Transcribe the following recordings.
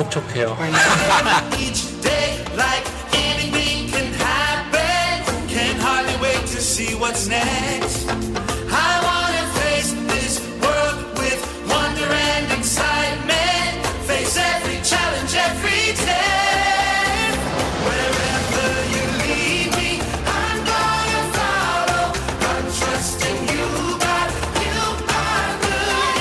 촉촉해요. Each day like anything can happen. Can't hardly wait to see what's next. I wanna face this world with wonder and excitement. Face every challenge every day. Wherever you lead me, I'm gonna follow. I'm trusting you, God, you are good.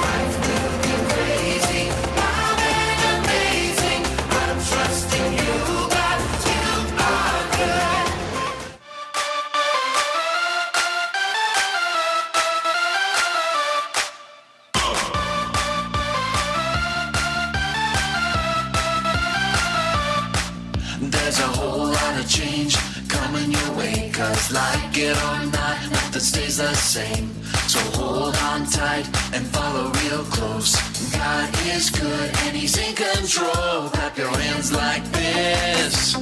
Life will be crazy, wild and amazing. I'm trusting you, God, you are good. There's a whole lot of change coming your way, 'cause like it or not, nothing stays the same. So hold on tight and follow real close. God is good and He's in control. Clap your hands like this.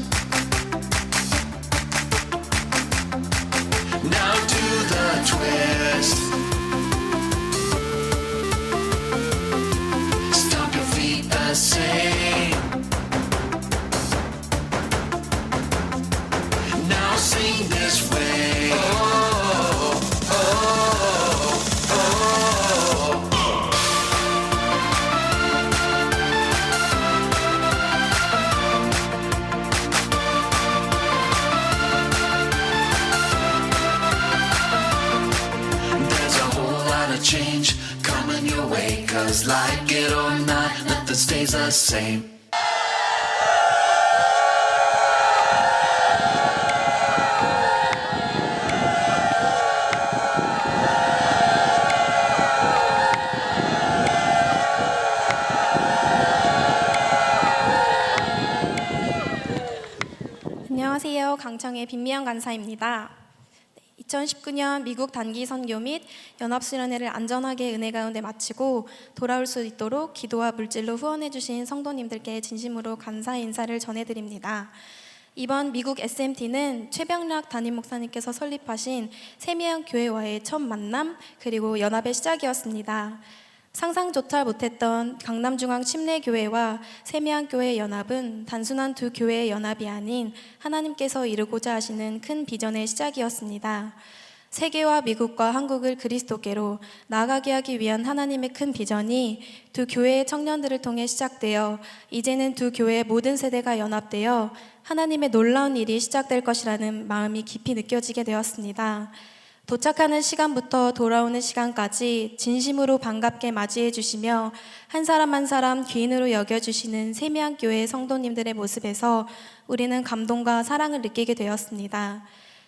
Now do the twist. Stomp your feet the same. Now sing this way. Oh, oh, oh, oh. There's a whole lot of change coming your way, 'cause like it or not, nothing stays the same. 안녕하세요. 강청의 빈미영 간사입니다. 2019년 미국 단기 선교 및 연합수련회를 안전하게 은혜 가운데 마치고 돌아올 수 있도록 기도와 물질로 후원해 주신 성도님들께 진심으로 감사의 인사를 전해드립니다. 이번 미국 SMT는 최병락 담임 목사님께서 설립하신 세미양 교회와의 첫 만남 그리고 연합의 시작이었습니다. 상상조차 못했던 강남중앙 침례교회와 세미양교회 연합은 단순한 두 교회의 연합이 아닌 하나님께서 이루고자 하시는 큰 비전의 시작이었습니다. 세계와 미국과 한국을 그리스도께로 나아가게 하기 위한 하나님의 큰 비전이 두 교회의 청년들을 통해 시작되어 이제는 두 교회의 모든 세대가 연합되어 하나님의 놀라운 일이 시작될 것이라는 마음이 깊이 느껴지게 되었습니다. 도착하는 시간부터 돌아오는 시간까지 진심으로 반갑게 맞이해 주시며 한 사람 한 사람 귀인으로 여겨주시는 세미양교회 성도님들의 모습에서 우리는 감동과 사랑을 느끼게 되었습니다.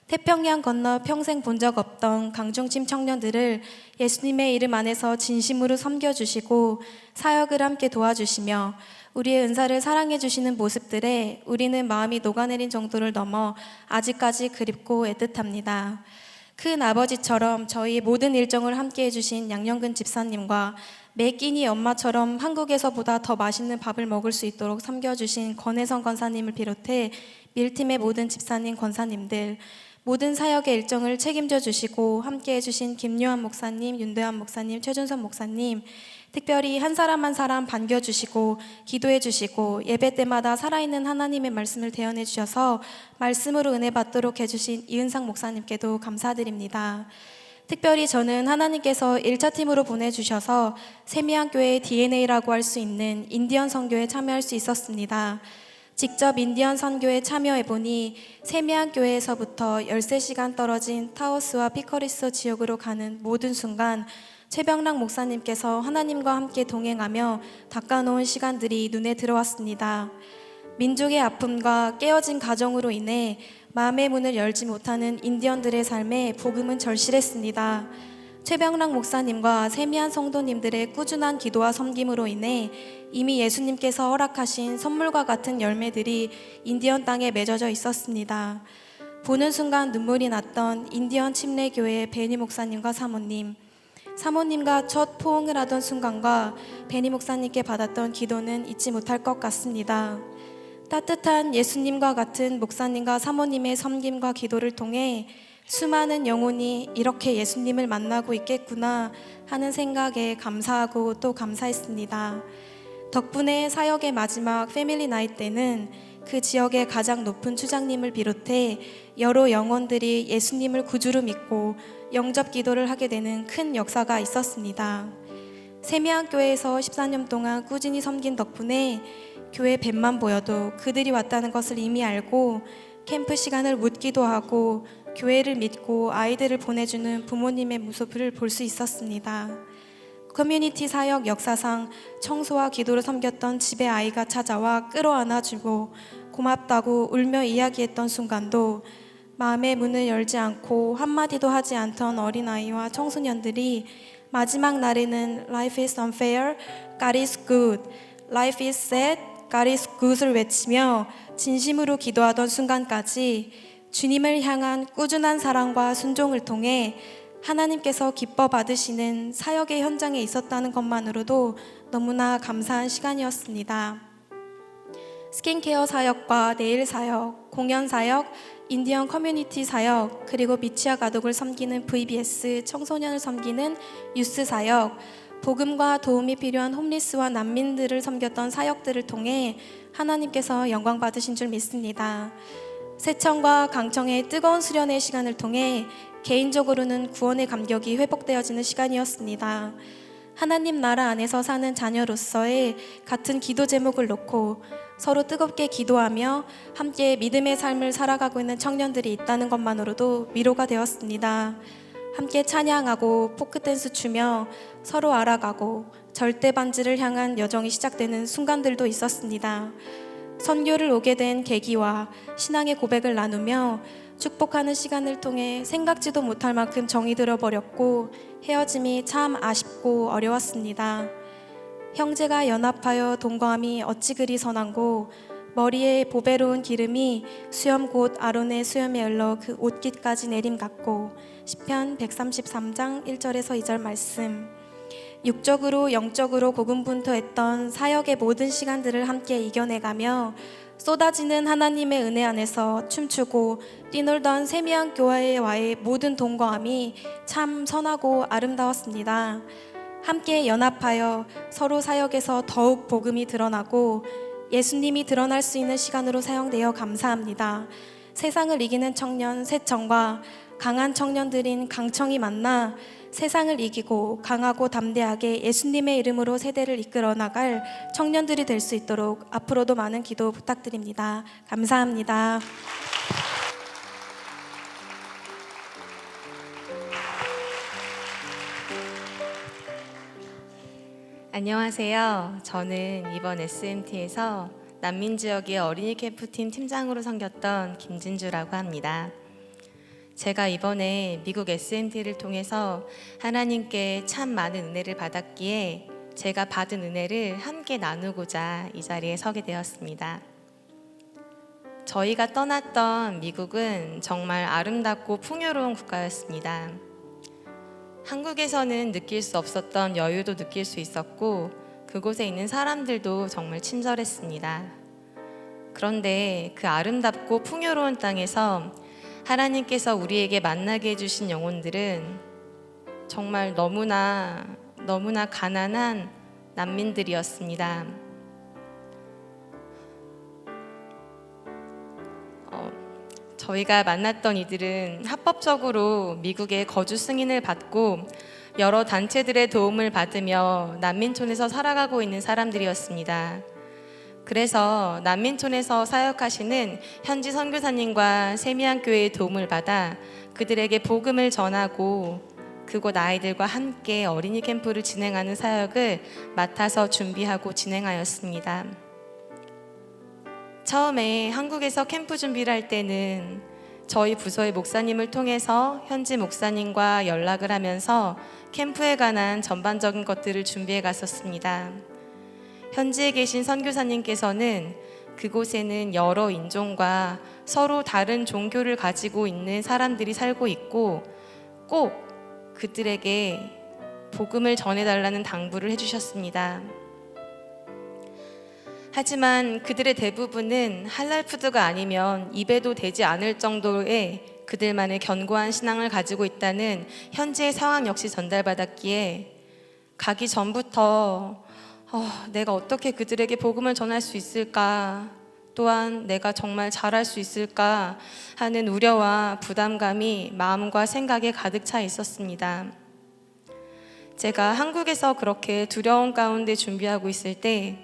태평양 건너 평생 본 적 없던 강중침 청년들을 예수님의 이름 안에서 진심으로 섬겨주시고 사역을 함께 도와주시며 우리의 은사를 사랑해 주시는 모습들에 우리는 마음이 녹아내린 정도를 넘어 아직까지 그립고 애틋합니다. 큰 아버지처럼 저희 모든 일정을 함께 해주신 양영근 집사님과 매 끼니 엄마처럼 한국에서보다 더 맛있는 밥을 먹을 수 있도록 섬겨주신 권혜성 권사님을 비롯해 밀팀의 모든 집사님, 권사님들, 모든 사역의 일정을 책임져 주시고 함께 해주신 김요한 목사님, 윤대한 목사님, 최준선 목사님, 특별히 한 사람 한 사람 반겨주시고 기도해 주시고 예배 때마다 살아있는 하나님의 말씀을 대언해 주셔서 말씀으로 은혜 받도록 해주신 이은상 목사님께도 감사드립니다. 특별히 저는 하나님께서 1차 팀으로 보내주셔서 세미양교회의 DNA라고 할 수 있는 인디언 선교에 참여할 수 있었습니다. 직접 인디언 선교에 참여해보니 세미양교회에서부터 13시간 떨어진 타오스와 피커리스 지역으로 가는 모든 순간 최병락 목사님께서 하나님과 함께 동행하며 닦아놓은 시간들이 눈에 들어왔습니다. 민족의 아픔과 깨어진 가정으로 인해 마음의 문을 열지 못하는 인디언들의 삶에 복음은 절실했습니다. 최병락 목사님과 세미한 성도님들의 꾸준한 기도와 섬김으로 인해 이미 예수님께서 허락하신 선물과 같은 열매들이 인디언 땅에 맺어져 있었습니다. 보는 순간 눈물이 났던 인디언 침례교회의 베니 목사님과 사모님과 첫 포옹을 하던 순간과 베니 목사님께 받았던 기도는 잊지 못할 것 같습니다. 따뜻한 예수님과 같은 목사님과 사모님의 섬김과 기도를 통해 수많은 영혼이 이렇게 예수님을 만나고 있겠구나 하는 생각에 감사하고 또 감사했습니다. 덕분에 사역의 마지막 패밀리 나잇 때는 그 지역의 가장 높은 추장님을 비롯해 여러 영혼들이 예수님을 구주로 믿고 영접 기도를 하게 되는 큰 역사가 있었습니다. 세미안교회에서 14년 동안 꾸준히 섬긴 덕분에 교회 뱀만 보여도 그들이 왔다는 것을 이미 알고 캠프 시간을 묻기도 하고 교회를 믿고 아이들을 보내주는 부모님의 모습을 볼 수 있었습니다. 커뮤니티 사역 역사상 청소와 기도를 섬겼던 집에 아이가 찾아와 끌어안아주고 고맙다고 울며 이야기했던 순간도 마음의 문을 열지 않고 한마디도 하지 않던 어린아이와 청소년들이 마지막 날에는 Life is unfair, God is good. Life is sad, God is good을 외치며 진심으로 기도하던 순간까지 주님을 향한 꾸준한 사랑과 순종을 통해 하나님께서 기뻐 받으시는 사역의 현장에 있었다는 것만으로도 너무나 감사한 시간이었습니다. 스킨케어 사역과 네일 사역, 공연 사역, 인디언 커뮤니티 사역, 그리고 미취학 아동을 섬기는 VBS 청소년을 섬기는 유스 사역, 복음과 도움이 필요한 홈리스와 난민들을 섬겼던 사역들을 통해 하나님께서 영광 받으신 줄 믿습니다. 세청과 강청의 뜨거운 수련의 시간을 통해 개인적으로는 구원의 감격이 회복되어지는 시간이었습니다. 하나님 나라 안에서 사는 자녀로서의 같은 기도 제목을 놓고 서로 뜨겁게 기도하며 함께 믿음의 삶을 살아가고 있는 청년들이 있다는 것만으로도 위로가 되었습니다. 함께 찬양하고 포크댄스 추며 서로 알아가고 절대 반지를 향한 여정이 시작되는 순간들도 있었습니다. 선교를 오게 된 계기와 신앙의 고백을 나누며 축복하는 시간을 통해 생각지도 못할 만큼 정이 들어버렸고 헤어짐이 참 아쉽고 어려웠습니다. 형제가 연합하여 동거함이 어찌 그리 선한고 머리에 보배로운 기름이 수염 곧 아론의 수염에 흘러 그 옷깃까지 내림 같고 시편 133장 1절에서 2절 말씀. 육적으로 영적으로 고군분투했던 사역의 모든 시간들을 함께 이겨내가며 쏟아지는 하나님의 은혜 안에서 춤추고 뛰놀던 세미안 교회와의 모든 동거함이 참 선하고 아름다웠습니다. 함께 연합하여 서로 사역에서 더욱 복음이 드러나고 예수님이 드러날 수 있는 시간으로 사용되어 감사합니다. 세상을 이기는 청년 세청과 강한 청년들인 강청이 만나 세상을 이기고 강하고 담대하게 예수님의 이름으로 세대를 이끌어 나갈 청년들이 될 수 있도록 앞으로도 많은 기도 부탁드립니다. 감사합니다. 안녕하세요. 저는 이번 SMT에서 난민 지역의 어린이 캠프팀 팀장으로 섬겼던 김진주라고 합니다. 제가 이번에 미국 SMT를 통해서 하나님께 참 많은 은혜를 받았기에 제가 받은 은혜를 함께 나누고자 이 자리에 서게 되었습니다. 저희가 떠났던 미국은 정말 아름답고 풍요로운 국가였습니다. 한국에서는 느낄 수 없었던 여유도 느낄 수 있었고 그곳에 있는 사람들도 정말 친절했습니다. 그런데 그 아름답고 풍요로운 땅에서 하나님께서 우리에게 만나게 해주신 영혼들은 정말 너무나 가난한 난민들이었습니다. 저희가 만났던 이들은 합법적으로 미국의 거주 승인을 받고 여러 단체들의 도움을 받으며 난민촌에서 살아가고 있는 사람들이었습니다. 그래서 난민촌에서 사역하시는 현지 선교사님과 세미안교회의 도움을 받아 그들에게 복음을 전하고 그곳 아이들과 함께 어린이 캠프를 진행하는 사역을 맡아서 준비하고 진행하였습니다. 처음에 한국에서 캠프 준비를 할 때는 저희 부서의 목사님을 통해서 현지 목사님과 연락을 하면서 캠프에 관한 전반적인 것들을 준비해 갔었습니다. 현지에 계신 선교사님께서는 그곳에는 여러 인종과 서로 다른 종교를 가지고 있는 사람들이 살고 있고 꼭 그들에게 복음을 전해달라는 당부를 해주셨습니다. 하지만 그들의 대부분은 할랄푸드가 아니면 입에도 대지 않을 정도의 그들만의 견고한 신앙을 가지고 있다는 현지의 상황 역시 전달받았기에 가기 전부터 내가 어떻게 그들에게 복음을 전할 수 있을까? 또한 내가 정말 잘할 수 있을까? 하는 우려와 부담감이 마음과 생각에 가득 차 있었습니다. 제가 한국에서 그렇게 두려움 가운데 준비하고 있을 때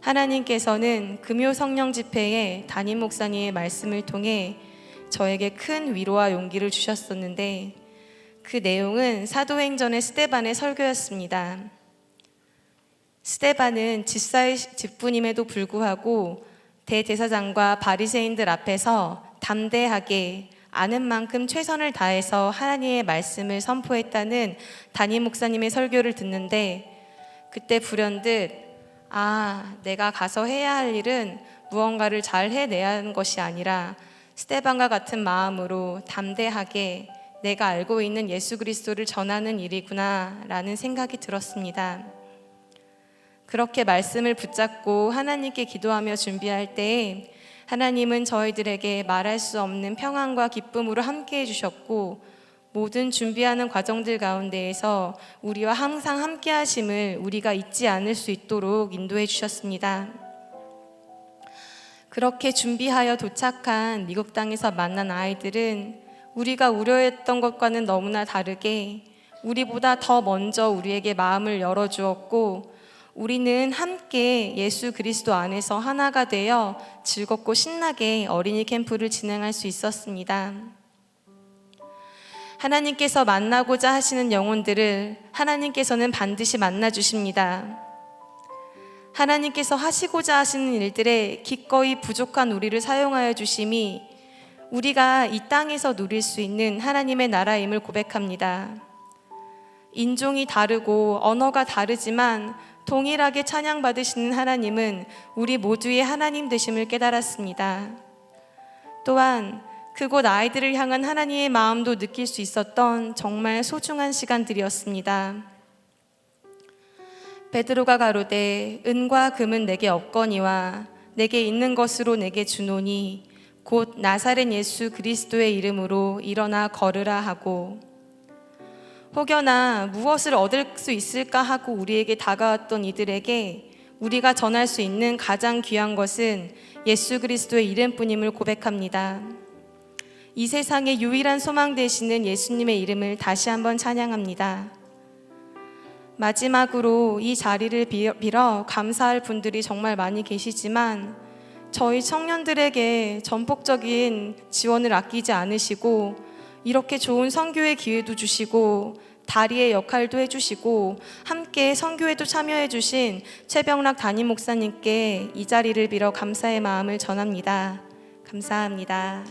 하나님께서는 금요 성령 집회에 담임 목사님의 말씀을 통해 저에게 큰 위로와 용기를 주셨었는데 그 내용은 사도행전의 스데반의 설교였습니다. 스데반은 집사의 직분임에도 불구하고 대제사장과 바리새인들 앞에서 담대하게 아는 만큼 최선을 다해서 하나님의 말씀을 선포했다는 담임 목사님의 설교를 듣는데 그때 불현듯 내가 가서 해야 할 일은 무언가를 잘 해내야 하는 것이 아니라 스데반과 같은 마음으로 담대하게 내가 알고 있는 예수 그리스도를 전하는 일이구나 라는 생각이 들었습니다. 그렇게 말씀을 붙잡고 하나님께 기도하며 준비할 때에 하나님은 저희들에게 말할 수 없는 평안과 기쁨으로 함께 해주셨고 모든 준비하는 과정들 가운데에서 우리와 항상 함께 하심을 우리가 잊지 않을 수 있도록 인도해 주셨습니다. 그렇게 준비하여 도착한 미국 땅에서 만난 아이들은 우리가 우려했던 것과는 너무나 다르게 우리보다 더 먼저 우리에게 마음을 열어주었고 우리는 함께 예수 그리스도 안에서 하나가 되어 즐겁고 신나게 어린이 캠프를 진행할 수 있었습니다. 하나님께서 만나고자 하시는 영혼들을 하나님께서는 반드시 만나 주십니다. 하나님께서 하시고자 하시는 일들에 기꺼이 부족한 우리를 사용하여 주심이 우리가 이 땅에서 누릴 수 있는 하나님의 나라임을 고백합니다. 인종이 다르고 언어가 다르지만 동일하게 찬양받으시는 하나님은 우리 모두의 하나님 되심을 깨달았습니다. 또한 그곳 아이들을 향한 하나님의 마음도 느낄 수 있었던 정말 소중한 시간들이었습니다. 베드로가 가로되 은과 금은 내게 없거니와 내게 있는 것으로 내게 주노니 곧 나사렛 예수 그리스도의 이름으로 일어나 걸으라 하고 혹여나 무엇을 얻을 수 있을까 하고 우리에게 다가왔던 이들에게 우리가 전할 수 있는 가장 귀한 것은 예수 그리스도의 이름뿐임을 고백합니다. 이 세상의 유일한 소망 되시는 예수님의 이름을 다시 한번 찬양합니다. 마지막으로 이 자리를 빌어 감사할 분들이 정말 많이 계시지만 저희 청년들에게 전폭적인 지원을 아끼지 않으시고 이렇게 좋은 선교의 기회도 주시고 다리의 역할도 해주시고 함께 선교에도 참여해 주신 최병락 담임 목사님께 이 자리를 빌어 감사의 마음을 전합니다. 감사합니다.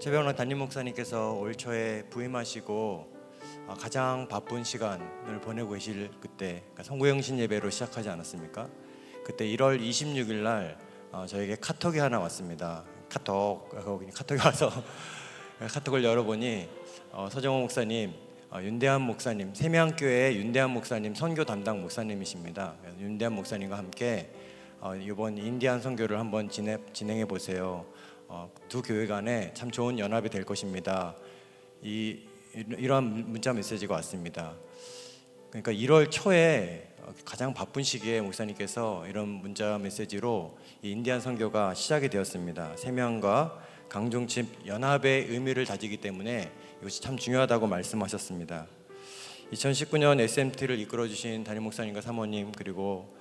최병락 담임 목사님께서 올 초에 부임하시고 가장 바쁜 시간을 보내고 계실 그때 성구영신 예배로 시작하지 않았습니까? 그때 1월 26일 날 저에게 카톡이 하나 왔습니다. 카톡이 와서 카톡을 열어보니 서정호 목사님, 윤대한 목사님, 세미안교회 윤대한 목사님 선교 담당 목사님이십니다. 윤대한 목사님과 함께 이번 인디안 선교를 한번 진행해 보세요. 두 교회 간에 참 좋은 연합이 될 것입니다. 이러한 문자 메시지가 왔습니다. 그러니까 1월 초에 가장 바쁜 시기에 목사님께서 이런 문자 메시지로 이 인디안 선교가 시작이 되었습니다. 세명과 강종칩 연합의 의미를 다지기 때문에 이것이 참 중요하다고 말씀하셨습니다. 2019년 SMT를 이끌어 주신 담임 목사님과 사모님 그리고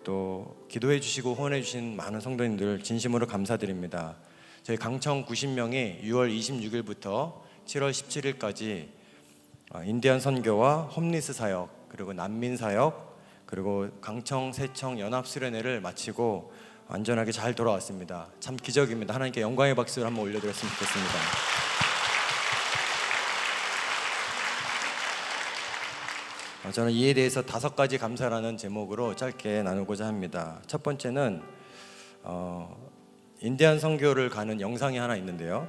또 기도해 주시고 후원해 주신 많은 성도님들 진심으로 감사드립니다. 저희 강청 90명이 6월 26일부터 7월 17일까지 인디안 선교와 홈리스 사역 그리고 난민 사역 그리고 강청 세청 연합 수련회를 마치고 안전하게 잘 돌아왔습니다. 참 기적입니다. 하나님께 영광의 박수를 한번 올려드렸으면 좋겠습니다. 저는 이에 대해서 5가지 감사라는 제목으로 짧게 나누고자 합니다. 첫 번째는 인디안 선교를 가는 영상이 하나 있는데요.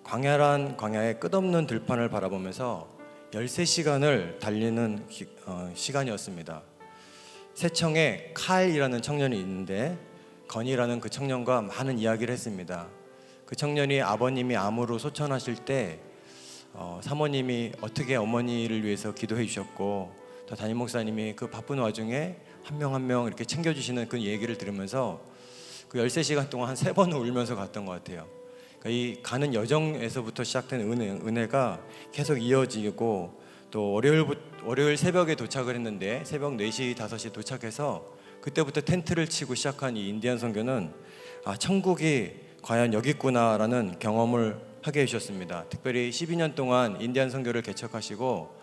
광야란 광야의 끝없는 들판을 바라보면서 13시간을 달리는 시간이었습니다. 세청에 칼이라는 청년이 있는데 건이라는 그 청년과 많은 이야기를 했습니다. 그 청년이 아버님이 암으로 소천하실 때 사모님이 어떻게 어머니를 위해서 기도해 주셨고 또 담임 목사님이 그 바쁜 와중에 한 명 한 명 이렇게 챙겨주시는 그 얘기를 들으면서 그 13시간 동안 한 3번은 울면서 갔던 것 같아요. 그러니까 이 가는 여정에서부터 시작된 은혜가 계속 이어지고 또 월요일 새벽에 도착을 했는데 새벽 4시, 5시에 도착해서 그때부터 텐트를 치고 시작한 이 인디안 선교는 천국이 과연 여기 있구나라는 경험을 하게 해주셨습니다. 특별히 12년 동안 인디안 선교를 개척하시고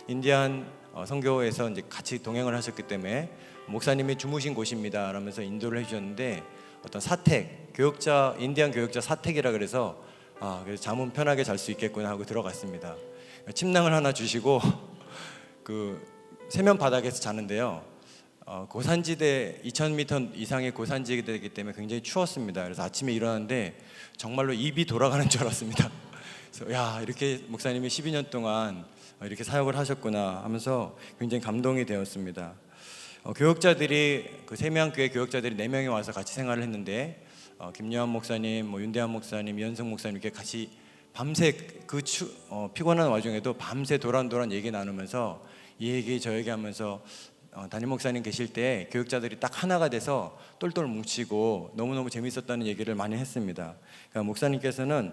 인디안 선교에서 이제 같이 동행을 하셨기 때문에 목사님이 주무신 곳입니다 라면서 인도를 해주셨는데 어떤 사택, 인디안 교역자 사택이라 그래서 그래서 잠은 편하게 잘 수 있겠구나 하고 들어갔습니다. 침낭을 하나 주시고 그 세면 바닥에서 자는데요. 고산지대 2,000m 이상의 고산지대이기 때문에 굉장히 추웠습니다. 그래서 아침에 일어났는데 정말로 입이 돌아가는 줄 알았습니다. 그래서 야, 이렇게 목사님이 12년 동안 이렇게 사역을 하셨구나 하면서 굉장히 감동이 되었습니다. 교역자들이 그 세명교회 교역자들이 4명이 와서 같이 생활을 했는데 김요한 목사님, 윤대한 목사님, 이현승 목사님 이렇게 같이 밤새 피곤한 와중에도 밤새 도란도란 얘기 나누면서 이 얘기 저 얘기 하면서 담임 목사님 계실 때 교육자들이 딱 하나가 돼서 똘똘 뭉치고 너무너무 재밌었다는 얘기를 많이 했습니다. 그러니까 목사님께서는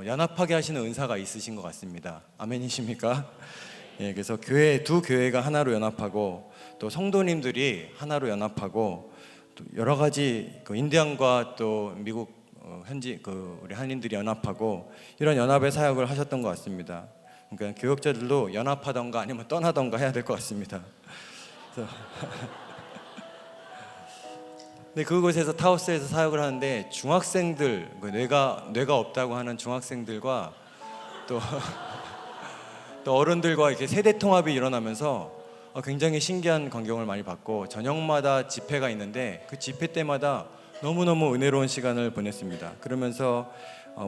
연합하게 하시는 은사가 있으신 것 같습니다. 아멘이십니까? 예, 그래서 두 교회가 하나로 연합하고 또 성도님들이 하나로 연합하고 또 여러 가지 인디안과 또 미국 현지 우리 한인들이 연합하고 이런 연합의 사역을 하셨던 것 같습니다. 그러니까 교역자들도 연합하던가 아니면 떠나던가 해야 될 것 같습니다. 근데 그곳에서 타우스에서 사역을 하는데 중학생들 뇌가 없다고 하는 중학생들과 또 어른들과 이렇게 세대 통합이 일어나면서 굉장히 신기한 광경을 많이 봤고 저녁마다 집회가 있는데 그 집회 때마다 너무너무 은혜로운 시간을 보냈습니다. 그러면서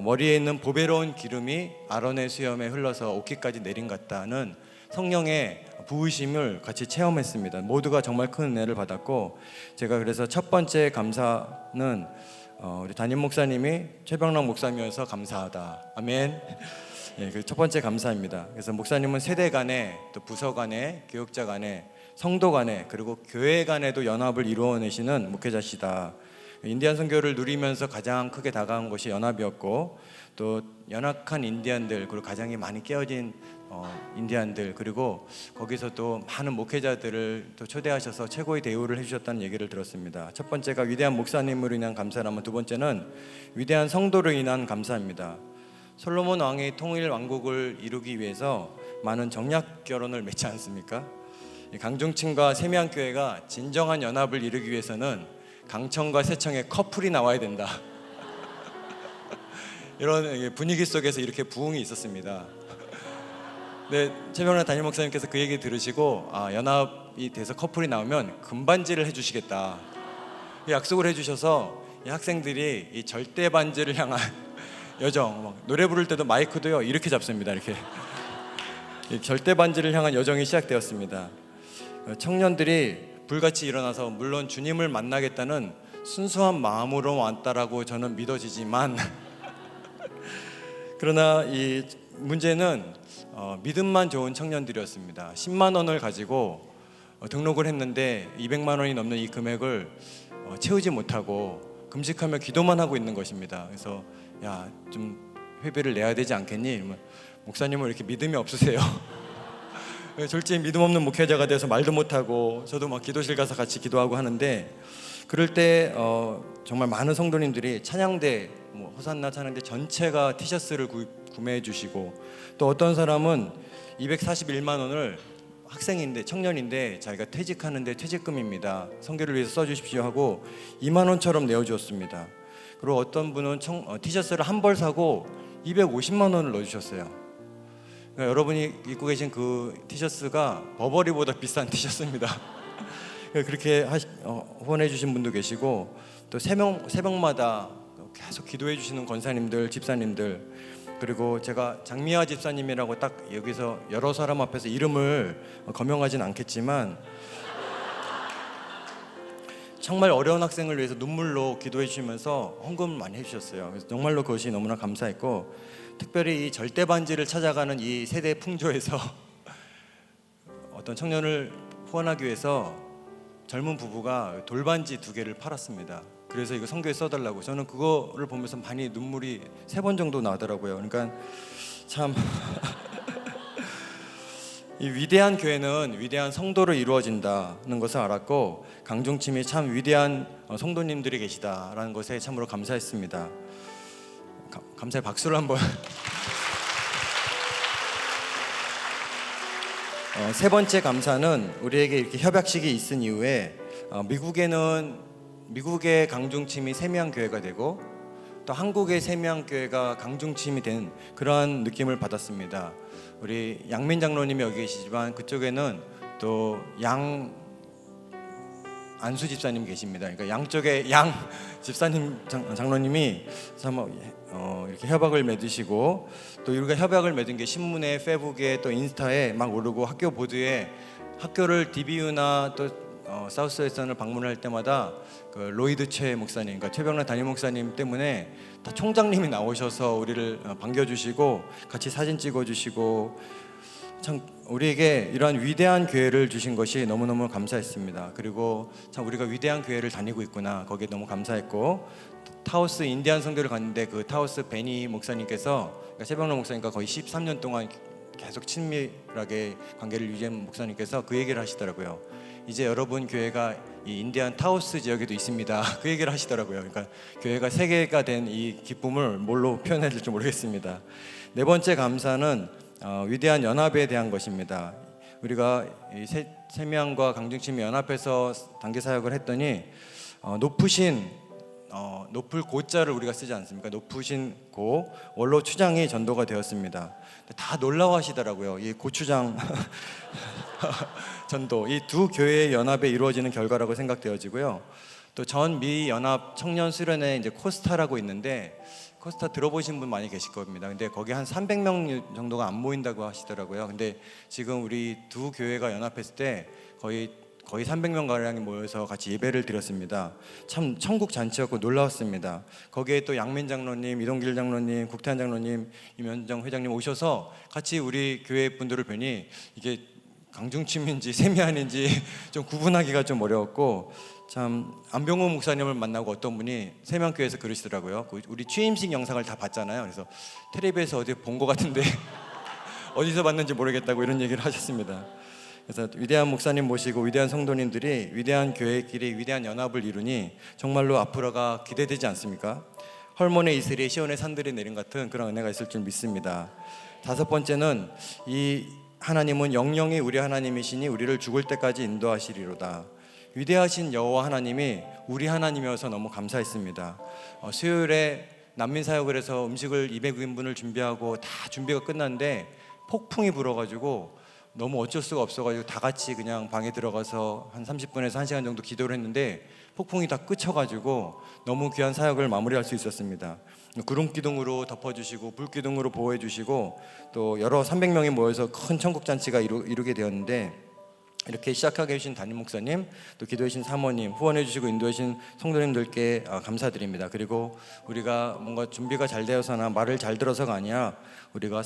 머리에 있는 보배로운 기름이 아론의 수염에 흘러서 옷깃까지 내린 것 같다는 성령의 부으심을 같이 체험했습니다. 모두가 정말 큰 은혜를 받았고 제가 그래서 첫 번째 감사는 우리 담임 목사님이 최병락 목사님이어서 감사하다. 아멘. 예, 그 첫 번째 감사입니다. 그래서 목사님은 세대 간에 또 부서 간에 교역자 간에 성도 간에 그리고 교회 간에도 연합을 이루어내시는 목회자시다. 인디안 선교를 누리면서 가장 크게 다가간 것이 연합이었고 또 연약한 인디안들 그리고 가장이 많이 깨어진 인디안들 그리고 거기서 또 많은 목회자들을 또 초대하셔서 최고의 대우를 해주셨다는 얘기를 들었습니다. 첫 번째가 위대한 목사님으로 인한 감사라면 두 번째는 위대한 성도로 인한 감사입니다. 솔로몬 왕이 통일 왕국을 이루기 위해서 많은 정략 결혼을 맺지 않습니까? 강중층과 세미안교회가 진정한 연합을 이루기 위해서는 강청과 세청의 커플이 나와야 된다. 이런 분위기 속에서 이렇게 부흥이 있었습니다. 네, 최병락 담임 목사님께서 그 얘기 들으시고 연합이 돼서 커플이 나오면 금반지를 해주시겠다 약속을 해주셔서 이 학생들이 이 절대 반지를 향한 여정 노래 부를 때도 마이크도요 이렇게 잡습니다. 이렇게 절대 반지를 향한 여정이 시작되었습니다. 청년들이 불같이 일어나서 물론 주님을 만나겠다는 순수한 마음으로 왔다라고 저는 믿어지지만 그러나 이 문제는 믿음만 좋은 청년들이었습니다. 10만 원을 가지고 등록을 했는데 200만 원이 넘는 이 금액을 채우지 못하고 금식하며 기도만 하고 있는 것입니다. 그래서 야, 좀 회비를 내야 되지 않겠니? 이러면 목사님은 이렇게 믿음이 없으세요? 솔직히 믿음 없는 목회자가 돼서 말도 못하고 저도 막 기도실 가서 같이 기도하고 하는데 그럴 때 정말 많은 성도님들이 찬양대 호산나 찬양대 전체가 티셔츠를 구매해 주시고 또 어떤 사람은 241만 원을 학생인데 청년인데 자기가 퇴직하는데 퇴직금입니다. 선교를 위해서 써주십시오 하고 2만 원처럼 내어주었습니다. 그리고 어떤 분은 티셔츠를 한 벌 사고 250만 원을 넣어주셨어요. 그러니까 여러분이 입고 계신 그 티셔츠가 버버리보다 비싼 티셔츠입니다. 그렇게 후원해 주신 분도 계시고 또 새벽마다 계속 기도해 주시는 권사님들, 집사님들 그리고 제가 장미화 집사님이라고 딱 여기서 여러 사람 앞에서 이름을 거명하진 않겠지만 정말 어려운 학생을 위해서 눈물로 기도해 주시면서 헌금을 많이 해주셨어요. 그래서 정말로 그것이 너무나 감사했고, 특별히 이 절대 반지를 찾아가는 이 세대 풍조에서 어떤 청년을 후원하기 위해서 젊은 부부가 돌반지 2개를 팔았습니다. 그래서 이거 선교에 써달라고. 저는 그거를 보면서 많이 눈물이 3번 정도 나더라고요. 그러니까 참 이 위대한 교회는 위대한 성도로 이루어진다는 것을 알았고, 강중침이 참 위대한 성도님들이 계시다라는 것에 참으로 감사했습니다. 감사의 박수를 한번. 세 번째 감사는 우리에게 이렇게 협약식이 있은 이후에 미국의 강중침이 세미양교회가 되고 또 한국의 세미양교회가 강중침이 된 그러한 느낌을 받았습니다. 우리 양민 장로님이 여기 계시지만 그쪽에는 또 안수 집사님 계십니다. 그러니까 양쪽에 양 집사님 장로님이 참 이렇게 협약을 맺으시고, 또 우리가 협약을 맺은 게 신문에, 페북에, 또 인스타에 막 오르고 학교 보드에, 학교를 DBU나 또 사우스웨스턴을 방문할 때마다 그 로이드 최 목사님, 그러니까 최병란 담임 목사님 때문에 다 총장님이 나오셔서 우리를 반겨주시고 같이 사진 찍어주시고, 참 우리에게 이러한 위대한 교회를 주신 것이 너무너무 감사했습니다. 그리고 참 우리가 위대한 교회를 다니고 있구나, 거기에 너무 감사했고, 타우스 인디안 선교를 갔는데 그 타우스 베니 목사님께서, 그러니까 최병란 목사님과 거의 13년 동안 계속 친밀하게 관계를 유지한 목사님께서 그 얘기를 하시더라고요. 이제 여러분 교회가 이 인디안 타우스 지역에도 있습니다. 그 얘기를 하시더라고요. 그러니까 교회가 3개가 된 이 기쁨을 뭘로 표현해야 될지 모르겠습니다. 4번째 감사는 위대한 연합에 대한 것입니다. 우리가 이 세미양과 강중침이 연합해서 단기 사역을 했더니 높을 고자를 우리가 쓰지 않습니까? 높으신 고 원로 추장이 전도가 되었습니다. 다 놀라워하시더라고요. 이 고추장 전도, 이 두 교회의 연합에 이루어지는 결과라고 생각되어지고요. 또 전 미 연합 청년 수련회 이제 코스타라고 있는데, 코스타 들어보신 분 많이 계실 겁니다. 근데 거기 한 300명 정도가 안 모인다고 하시더라고요. 근데 지금 우리 두 교회가 연합했을 때 거의 300명 가량이 모여서 같이 예배를 드렸습니다. 참 천국 잔치였고 놀라웠습니다. 거기에 또 양민 장로님, 이동길 장로님, 국태한 장로님, 임현정 회장님 오셔서 같이 우리 교회 분들을 뵈니 이게 강중침인지 세미안인지 좀 구분하기가 좀 어려웠고, 참 안병호 목사님을 만나고 어떤 분이 세미안교회에서 그러시더라고요. 우리 취임식 영상을 다 봤잖아요. 그래서 텔레비에서 어디 본 것 같은데 어디서 봤는지 모르겠다고 이런 얘기를 하셨습니다. 그래서 위대한 목사님 모시고 위대한 성도님들이 위대한 교회끼리 위대한 연합을 이루니 정말로 앞으로가 기대되지 않습니까? 헐몬의 이슬이 시온의 산들이 내린 같은 그런 은혜가 있을 줄 믿습니다. 5번째는 이 하나님은 영영이 우리 하나님이시니 우리를 죽을 때까지 인도하시리로다. 위대하신 여호와 하나님이 우리 하나님이어서 너무 감사했습니다. 수요일에 난민 사역을 해서 음식을 200인분을 준비하고 다 준비가 끝났는데 폭풍이 불어가지고 너무 어쩔 수가 없어가지고 다 같이 그냥 방에 들어가서 한 30분에서 1시간 정도 기도를 했는데 폭풍이 다 그쳐가지고 너무 귀한 사역을 마무리할 수 있었습니다. 구름 기둥으로 덮어주시고 불 기둥으로 보호해주시고 또 여러 300명이 모여서 큰 천국 잔치가 이루게 되었는데, 이렇게 시작하게 해주신 담임 목사님, 또 기도해 주신 사모님, 후원해 주시고 인도해 주신 성도님들께 감사드립니다. 그리고 우리가 뭔가 준비가 잘 되어서나 말을 잘 들어서가 아니라 우리가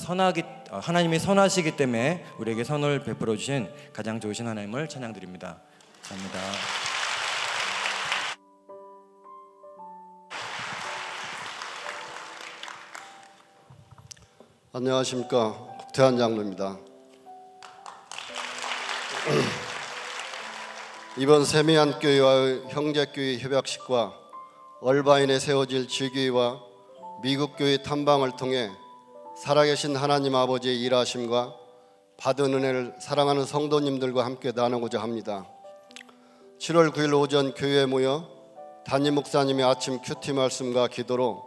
하나님이 선하시기 때문에 우리에게 선을 베풀어 주신 가장 좋으신 하나님을 찬양드립니다. 감사합니다. 안녕하십니까, 국태한 장로입니다. 이번 세미안교회와의 형제교회 협약식과 얼바인에 세워질 지교회와 미국교회 탐방을 통해 살아계신 하나님 아버지의 일하심과 받은 은혜를 사랑하는 성도님들과 함께 나누고자 합니다. 7월 9일 오전 교회에 모여 담임 목사님의 아침 큐티 말씀과 기도로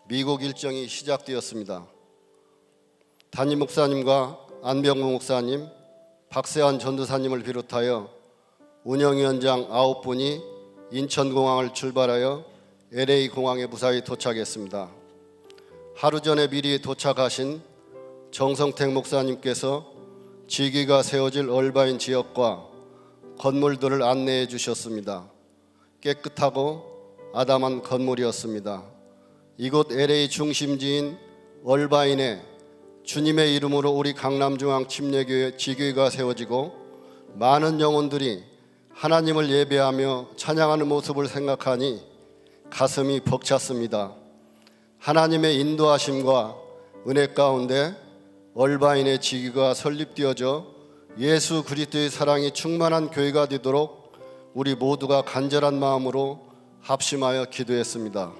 미국 일정이 시작되었습니다. 담임 목사님과 안병무 목사님, 박세환 전도사님을 비롯하여 운영위원장 9분이 인천공항을 출발하여 LA공항에 무사히 도착했습니다. 하루 전에 미리 도착하신 정성택 목사님께서 지기가 세워질 얼바인 지역과 건물들을 안내해 주셨습니다. 깨끗하고 아담한 건물이었습니다. 이곳 LA 중심지인 얼바인에 주님의 이름으로 우리 강남중앙 침례교회 지교회가 세워지고 많은 영혼들이 하나님을 예배하며 찬양하는 모습을 생각하니 가슴이 벅찼습니다. 하나님의 인도하심과 은혜 가운데 얼바인의 지교가 설립되어져 예수 그리스도의 사랑이 충만한 교회가 되도록 우리 모두가 간절한 마음으로 합심하여 기도했습니다.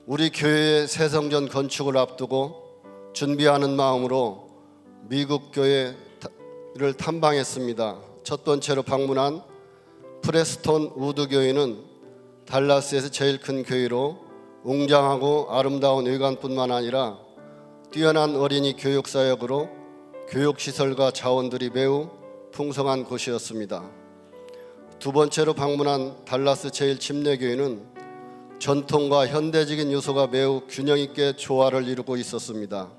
우리 교회의 새 성전 건축을 앞두고 준비하는 마음으로 미국 교회를 탐방했습니다. 첫 번째로 방문한 프레스톤 우드 교회는 달라스에서 제일 큰 교회로 웅장하고 아름다운 외관뿐만 아니라 뛰어난 어린이 교육 사역으로 교육시설과 자원들이 매우 풍성한 곳이었습니다. 두 번째로 방문한 달라스 제일 침례교회는 전통과 현대적인 요소가 매우 균형 있게 조화를 이루고 있었습니다.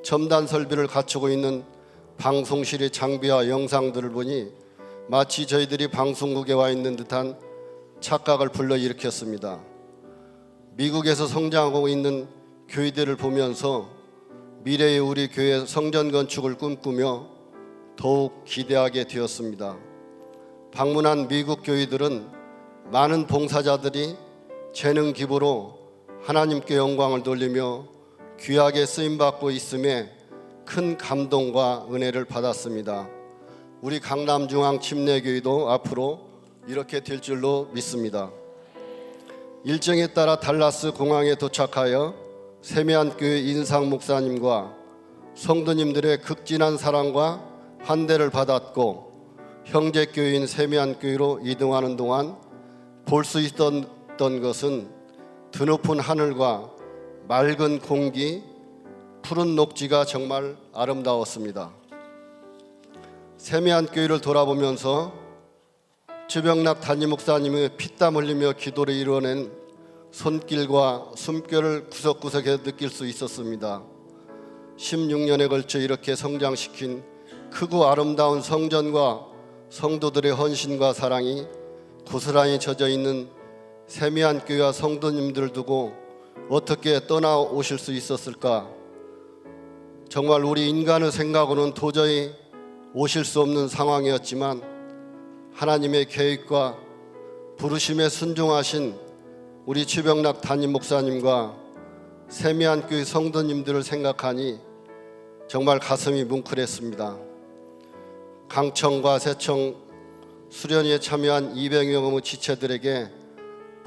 첨단 설비를 갖추고 있는 방송실의 장비와 영상들을 보니 마치 저희들이 방송국에 와 있는 듯한 착각을 불러일으켰습니다. 미국에서 성장하고 있는 교회들을 보면서 미래의 우리 교회 성전 건축을 꿈꾸며 더욱 기대하게 되었습니다. 방문한 미국 교회들은 많은 봉사자들이 재능 기부로 하나님께 영광을 돌리며 귀하게 쓰임받고 있음에 큰 감동과 은혜를 받았습니다. 우리 강남중앙 침례교회도 앞으로 이렇게 될 줄로 믿습니다. 일정에 따라 달라스 공항에 도착하여 세미안교회 인상 목사님과 성도님들의 극진한 사랑과 환대를 받았고 형제교회인 세미안교회로 이동하는 동안 볼 수 있었던 것은 드높은 하늘과 맑은 공기, 푸른 녹지가 정말 아름다웠습니다. 세미안교회를 돌아보면서 주병락 담임 목사님의 피땀 흘리며 기도를 이루어낸 손길과 숨결을 구석구석에 느낄 수 있었습니다. 16년에 걸쳐 이렇게 성장시킨 크고 아름다운 성전과 성도들의 헌신과 사랑이 고스란히 젖어 있는 세미안교회와 성도님들을 두고 어떻게 떠나오실 수 있었을까? 정말 우리 인간의 생각으로는 도저히 오실 수 없는 상황이었지만 하나님의 계획과 부르심에 순종하신 우리 추병락 담임 목사님과 세미안교회 성도님들을 생각하니 정말 가슴이 뭉클했습니다. 강청과 세청 수련회에 참여한 200여 명의 지체들에게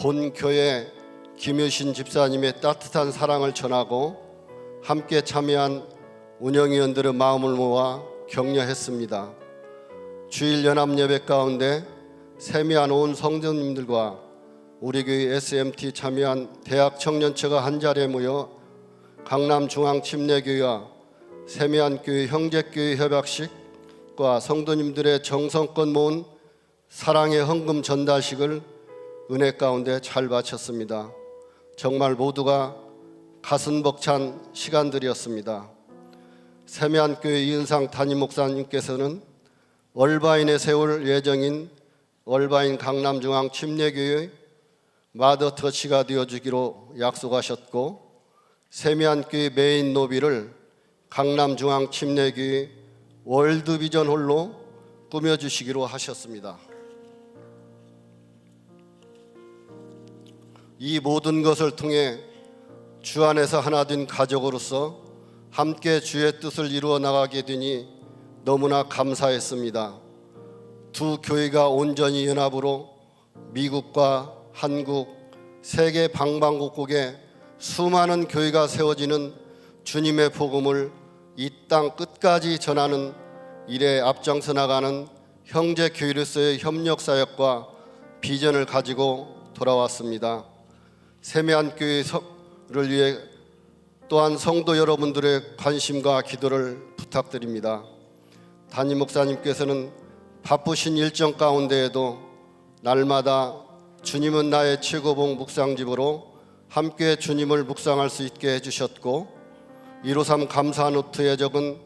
본 교회 김유신 집사님의 따뜻한 사랑을 전하고 함께 참여한 운영위원들의 마음을 모아 격려했습니다. 주일 연합 예배 가운데 세미안 온 성도님들과 우리 교회 SMT 참여한 대학 청년처가 한자리에 모여 강남중앙 침례교회와 세미안교회 형제교회 협약식과 성도님들의 정성껏 모은 사랑의 헌금 전달식을 은혜 가운데 잘 마쳤습니다. 정말 모두가 가슴 벅찬 시간들이었습니다. 세미안교회 이은상 담임 목사님께서는 얼바인에 세울 예정인 얼바인 강남중앙 침례교회 마더터치가 되어주기로 약속하셨고 세미안교회 메인 노비를 강남중앙 침례교회 월드비전 홀로 꾸며주시기로 하셨습니다. 이 모든 것을 통해 주 안에서 하나 된 가족으로서 함께 주의 뜻을 이루어 나가게 되니 너무나 감사했습니다. 두 교회가 온전히 연합으로 미국과 한국, 세계 방방곡곡에 수많은 교회가 세워지는 주님의 복음을 이 땅 끝까지 전하는 일에 앞장서 나가는 형제 교회로서의 협력 사역과 비전을 가지고 돌아왔습니다. 세미안교회를 위해 또한 성도 여러분들의 관심과 기도를 부탁드립니다. 담임 목사님께서는 바쁘신 일정 가운데에도 날마다 주님은 나의 최고봉 묵상집으로 함께 주님을 묵상할 수 있게 해주셨고 153 감사 노트에 적은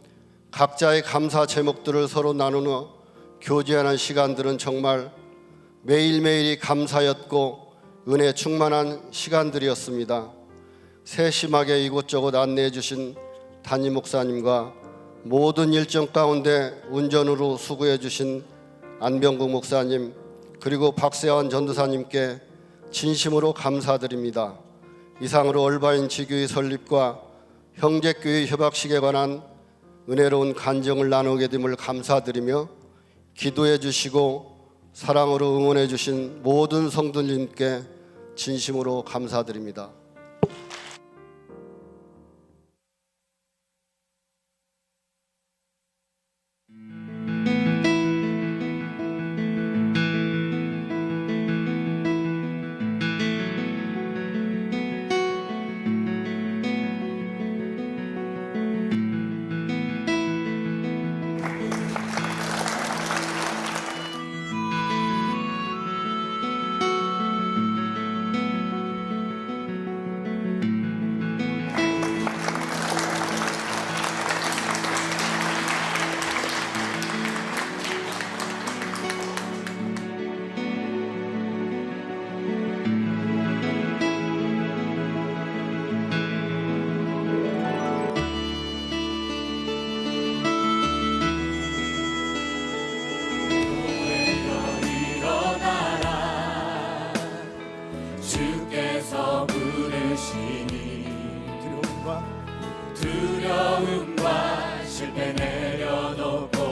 각자의 감사 제목들을 서로 나누어 교제하는 시간들은 정말 매일매일이 감사였고 은혜 충만한 시간들이었습니다. 세심하게 이곳저곳 안내해 주신 담임 목사님과 모든 일정 가운데 운전으로 수고해 주신 안병국 목사님, 그리고 박세환 전도사님께 진심으로 감사드립니다. 이상으로 얼바인 지교의 설립과 형제교회 협약식에 관한 은혜로운 간증을 나누게 됨을 감사드리며 기도해 주시고 사랑으로 응원해 주신 모든 성도님께 진심으로 감사드립니다. 주께서 부르시니 두려움과 실패 내려놓고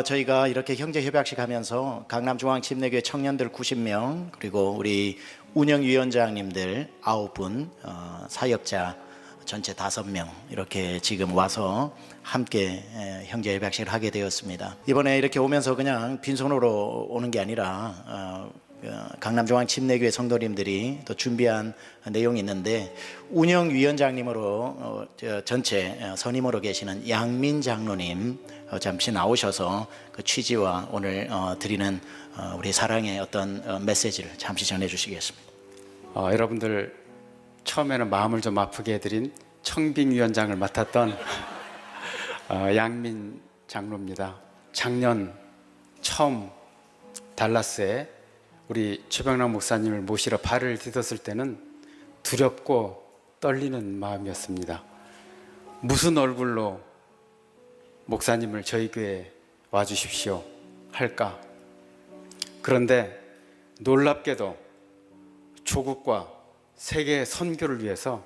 저희가 이렇게 형제협약식 하면서 강남중앙침례교회 청년들 90명, 그리고 우리 운영위원장님들 9분, 사역자 전체 5명 이렇게 지금 와서 함께 형제협약식을 하게 되었습니다. 이번에 이렇게 오면서 그냥 빈손으로 오는 게 아니라 강남중앙침례교회 성도님들이 또 준비한 내용이 있는데, 운영위원장님으로 전체 선임으로 계시는 양민 장로님 잠시 나오셔서 그 취지와 오늘 드리는 우리 사랑의 어떤 메시지를 잠시 전해 주시겠습니다. 여러분들 처음에는 마음을 좀 아프게 해드린 청빙위원장을 맡았던 양민 장로입니다. 작년 처음 달라스에 우리 최병락 목사님을 모시러 발을 디뎠을 때는 두렵고 떨리는 마음이었습니다. 무슨 얼굴로 목사님을 저희 교회에 와주십시오 할까? 그런데 놀랍게도 조국과 세계 선교를 위해서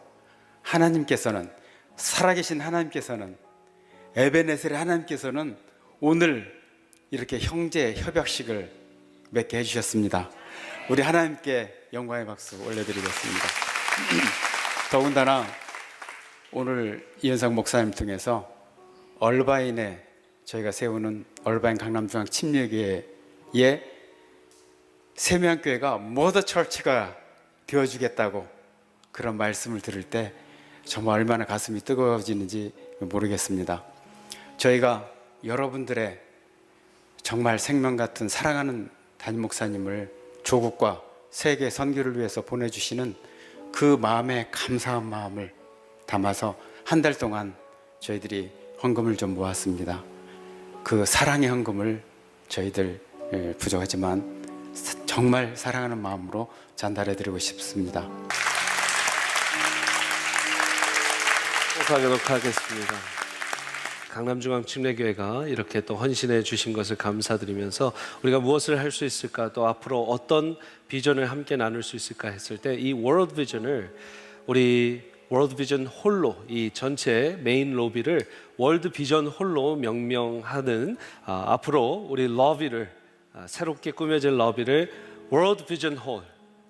하나님께서는, 살아계신 하나님께서는, 에베네셀의 하나님께서는 오늘 이렇게 형제 협약식을 맺게 해주셨습니다. 우리 하나님께 영광의 박수 올려드리겠습니다. 더군다나 오늘 이현상 목사님 통해서 얼바인에 저희가 세우는 얼바인 강남중앙 침례교회의 세미한교회가 모더처치가 되어주겠다고 그런 말씀을 들을 때 정말 얼마나 가슴이 뜨거워지는지 모르겠습니다. 저희가 여러분들의 정말 생명 같은 사랑하는 담임 목사님을 조국과 세계 선교를 위해서 보내주시는 그 마음에 감사한 마음을 담아서 한 달 동안 저희들이 헌금을 좀 모았습니다. 그 사랑의 헌금을 저희들 부족하지만 정말 사랑하는 마음으로 전달해드리고 싶습니다. 하도록 하겠습니다. 강남중앙침례교회가 이렇게 또 헌신해 주신 것을 감사드리면서 우리가 무엇을 할 수 있을까, 또 앞으로 어떤 비전을 함께 나눌 수 있을까 했을 때 이 월드 비전을 우리 월드 비전 홀로, 이 전체 메인 로비를 월드 비전 홀로 명명하는 앞으로 우리 러비를 새롭게 꾸며질 러비를 월드 비전 홀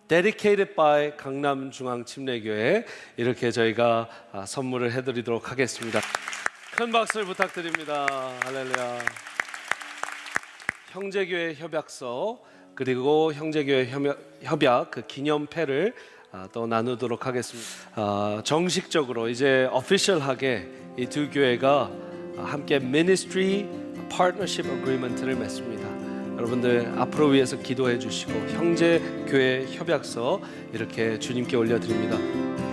dedicated by 강남중앙침례교회 이렇게 저희가 선물을 해드리도록 하겠습니다. 큰 박수를 부탁드립니다. 할렐루야. 형제교회 협약서 그리고 형제교회 협약 그 기념패를 또 나누도록 하겠습니다. 정식적으로 이제 오피셜하게 이 두 교회가 함께 Ministry Partnership Agreement를 맺습니다. 여러분들 앞으로 위해서 기도해 주시고 형제 교회 협약서 이렇게 주님께 올려드립니다.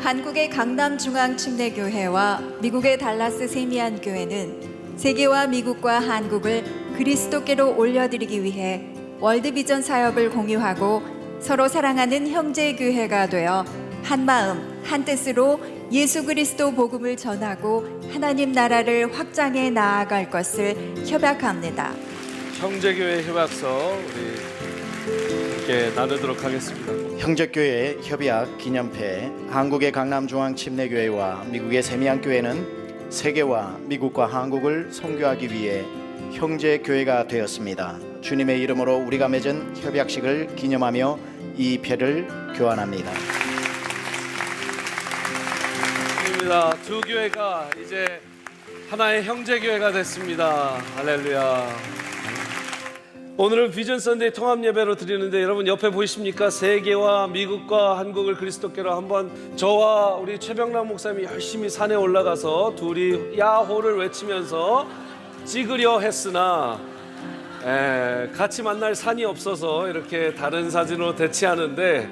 한국의 강남중앙침례교회와 미국의 달라스 세미안 교회는 세계와 미국과 한국을 그리스도께로 올려드리기 위해 월드비전 사역을 공유하고 서로 사랑하는 형제교회가 되어 한마음 한뜻으로 예수 그리스도 복음을 전하고 하나님 나라를 확장해 나아갈 것을 협약합니다. 형제교회 협약서 우리 함께 나누도록 하겠습니다. 형제교회 협약 기념패 한국의 강남중앙침례교회와 미국의 세미안교회는 세계와 미국과 한국을 선교하기 위해 형제교회가 되었습니다. 주님의 이름으로 우리가 맺은 협약식을 기념하며 이 패를 교환합니다. 두 교회가 이제 하나의 형제교회가 됐습니다. 할렐루야. 오늘은 비전 선데이 통합 예배로 드리는데 여러분 옆에 보이십니까? 세계와 미국과 한국을 그리스도께로 한번 저와 우리 최병남 목사님이 열심히 산에 올라가서 둘이 야호를 외치면서 찍으려 했으나 같이 만날 산이 없어서 이렇게 다른 사진으로 대체하는데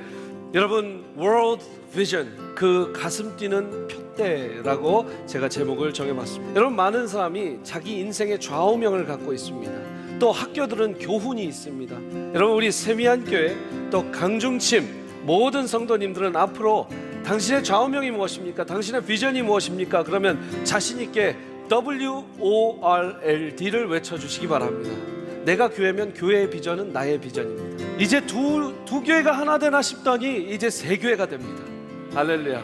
여러분 월드 비전 그 가슴 뛰는 표대라고 제가 제목을 정해봤습니다. 여러분 많은 사람이 자기 인생의 좌우명을 갖고 있습니다. 또 학교들은 교훈이 있습니다. 여러분 우리 세미안교회 또 강중침 모든 성도님들은 앞으로 당신의 좌우명이 무엇입니까? 당신의 비전이 무엇입니까? 그러면 자신 있게 WORLD를 외쳐주시기 바랍니다. 내가 교회면 교회의 비전은 나의 비전입니다. 이제 두 교회가 하나 되나 싶더니 이제 세 교회가 됩니다. 할렐루야.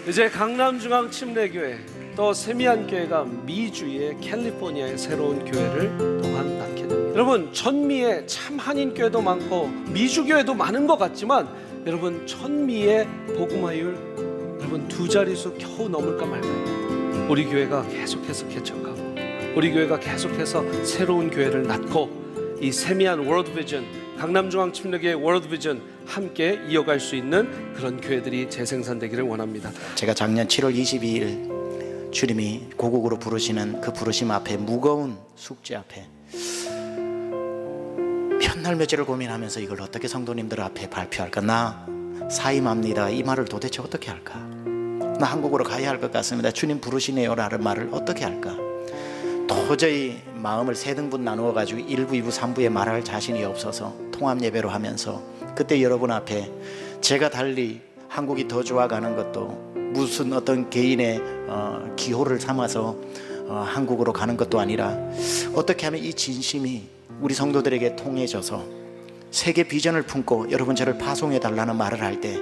이제 강남중앙침례교회 또 세미안교회가 미주의 캘리포니아의 새로운 교회를 또한 낳게 됩니다. 여러분 천미에 참 한인교회도 많고 미주교회도 많은 것 같지만 여러분 천미의 복음화율 여러분 2자릿수 겨우 넘을까 말까요? 우리 교회가 계속해서 개척하고 우리 교회가 계속해서 새로운 교회를 낳고 이 세미안 월드비전 강남중앙침례교회 월드비전 함께 이어갈 수 있는 그런 교회들이 재생산되기를 원합니다. 제가 작년 7월 22일 주님이 고국으로 부르시는 그 부르심 앞에 무거운 숙제 앞에 몇 날 며칠을 고민하면서 이걸 어떻게 성도님들 앞에 발표할까? 나 사임합니다 이 말을 도대체 어떻게 할까? 나 한국으로 가야 할 것 같습니다. 주님 부르시네요 라는 말을 어떻게 할까? 도저히 마음을 세 등분 나누어 가지고 1부, 2부, 3부에 말할 자신이 없어서 통합 예배로 하면서 그때 여러분 앞에 제가 달리 한국이 더 좋아가는 것도 무슨 어떤 개인의 기호를 삼아서 한국으로 가는 것도 아니라 어떻게 하면 이 진심이 우리 성도들에게 통해져서 세계 비전을 품고 여러분 저를 파송해 달라는 말을 할 때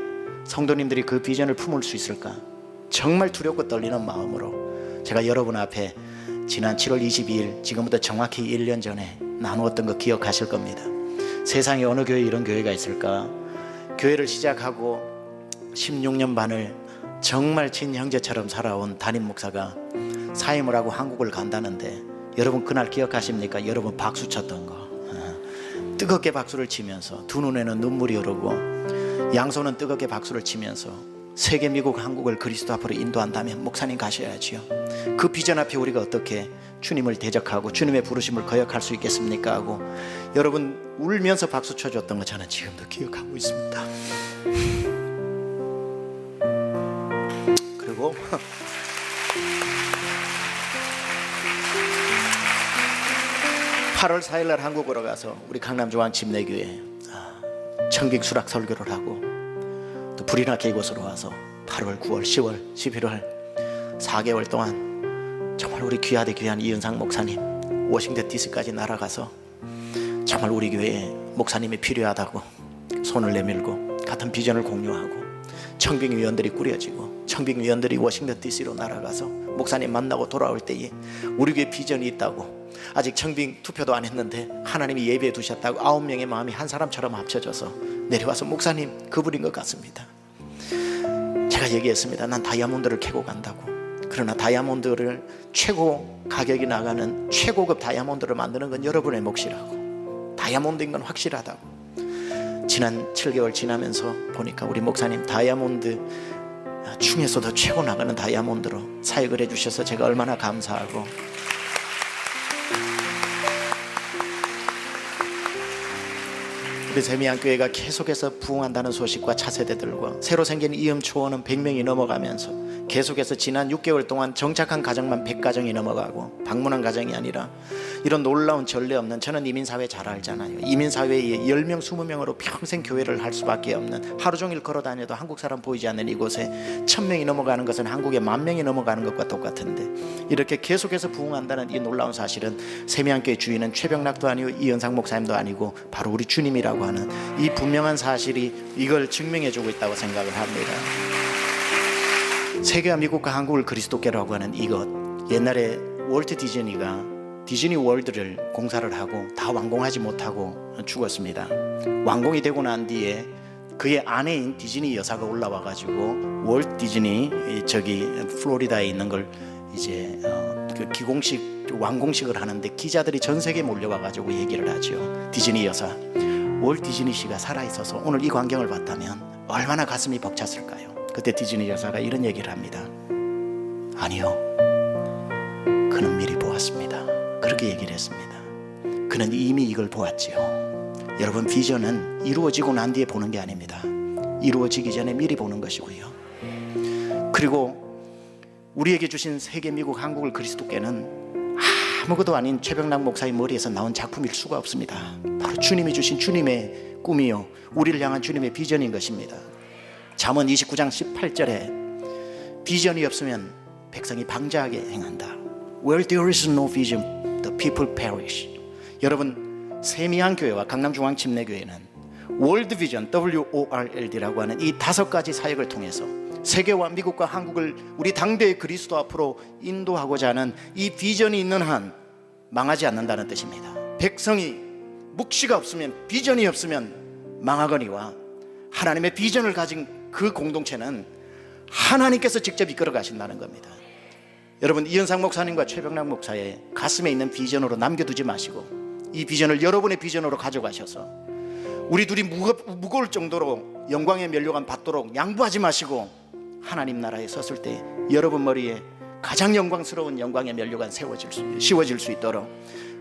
성도님들이 그 비전을 품을 수 있을까? 정말 두렵고 떨리는 마음으로 제가 여러분 앞에 지난 7월 22일 지금부터 정확히 1년 전에 나누었던 거 기억하실 겁니다. 세상에 어느 교회에 이런 교회가 있을까? 교회를 시작하고 16년 반을 정말 친형제처럼 살아온 담임 목사가 사임을 하고 한국을 간다는데 여러분 그날 기억하십니까? 여러분 박수 쳤던 거 뜨겁게 박수를 치면서 두 눈에는 눈물이 흐르고 양손은 뜨겁게 박수를 치면서 세계 미국 한국을 그리스도 앞으로 인도한다면 목사님 가셔야지요. 그 비전 앞에 우리가 어떻게 주님을 대적하고 주님의 부르심을 거역할 수 있겠습니까? 하고 여러분 울면서 박수 쳐줬던 거 저는 지금도 기억하고 있습니다. 그리고 8월 4일날 한국으로 가서 우리 강남중앙침례교회 청빙 수락 설교를 하고 또 불이 나게 이곳으로 와서 8월, 9월, 10월, 11월 4개월 동안 정말 우리 귀하디 귀한 이은상 목사님 워싱턴 DC까지 날아가서 정말 우리 교회에 목사님이 필요하다고 손을 내밀고 같은 비전을 공유하고 청빙위원들이 꾸려지고 청빙위원들이 워싱턴 DC로 날아가서 목사님 만나고 돌아올 때에 우리 교회 비전이 있다고 아직 청빙 투표도 안 했는데 하나님이 예배해 두셨다고 9명의 마음이 한 사람처럼 합쳐져서 내려와서 목사님 그분인 것 같습니다. 제가 얘기했습니다. 난 다이아몬드를 캐고 간다고. 그러나 다이아몬드를 최고 가격이 나가는 최고급 다이아몬드를 만드는 건 여러분의 몫이라고. 다이아몬드인 건 확실하다고. 지난 7개월 지나면서 보니까 우리 목사님 다이아몬드 중에서도 최고 나가는 다이아몬드로 사역을 해주셔서 제가 얼마나 감사하고 우리 세미안교회가 계속해서 부흥한다는 소식과 차세대들과 새로 생긴 이음 초원은 100명이 넘어가면서 계속해서 지난 6개월 동안 정착한 가정만 100가정이 넘어가고 방문한 가정이 아니라 이런 놀라운 전례 없는, 저는 이민사회 잘 알잖아요. 이민사회에 10명 20명으로 평생 교회를 할 수밖에 없는, 하루 종일 걸어다녀도 한국 사람 보이지 않는 이곳에 1000명이 넘어가는 것은 한국에 10,000명이 넘어가는 것과 똑같은데, 이렇게 계속해서 부흥한다는 이 놀라운 사실은 세미안교회 주인은 최병락도 아니고 이현상 목사님도 아니고 바로 우리 주님이라고 하는 이 분명한 사실이 이걸 증명해주고 있다고 생각을 합니다. 세계와 미국과 한국을 그리스도께라고 하는 이것, 옛날에 월트 디즈니가 디즈니 월드를 공사를 하고 다 완공하지 못하고 죽었습니다. 완공이 되고 난 뒤에 그의 아내인 디즈니 여사가 올라와 가지고 월트 디즈니 저기 플로리다에 있는 걸 이제 그 기공식 완공식을 하는데 기자들이 전 세계에 몰려와 가지고 얘기를 하죠. 디즈니 여사, 월트 디즈니 씨가 살아 있어서 오늘 이 광경을 봤다면 얼마나 가슴이 벅찼을까요? 그때 디즈니 여사가 이런 얘기를 합니다. 아니요, 그는 미리 보았습니다. 그렇게 얘기를 했습니다. 그는 이미 이걸 보았지요. 여러분, 비전은 이루어지고 난 뒤에 보는 게 아닙니다. 이루어지기 전에 미리 보는 것이고요. 그리고 우리에게 주신 세계, 미국, 한국을 그리스도께는 아무것도 아닌 최병락 목사의 머리에서 나온 작품일 수가 없습니다. 바로 주님이 주신 주님의 꿈이요, 우리를 향한 주님의 비전인 것입니다. 잠언 29장 18절에 비전이 없으면 백성이 방자하게 행한다. Where there is no vision, the people perish. 여러분, 세미안교회와 강남중앙침례교회는 월드 비전 WORLD라고 하는 이 5가지 사역을 통해서 세계와 미국과 한국을 우리 당대의 그리스도 앞으로 인도하고자 하는 이 비전이 있는 한 망하지 않는다는 뜻입니다. 백성이 묵시가 없으면, 비전이 없으면 망하거니와 하나님의 비전을 가진 그 공동체는 하나님께서 직접 이끌어 가신다는 겁니다. 여러분, 이현상 목사님과 최병락 목사의 가슴에 있는 비전으로 남겨두지 마시고 이 비전을 여러분의 비전으로 가져가셔서 우리 둘이 무거울 정도로 영광의 면류관 받도록 양보하지 마시고 하나님 나라에 섰을 때 여러분 머리에 가장 영광스러운 영광의 면류관 씌워질 수 있도록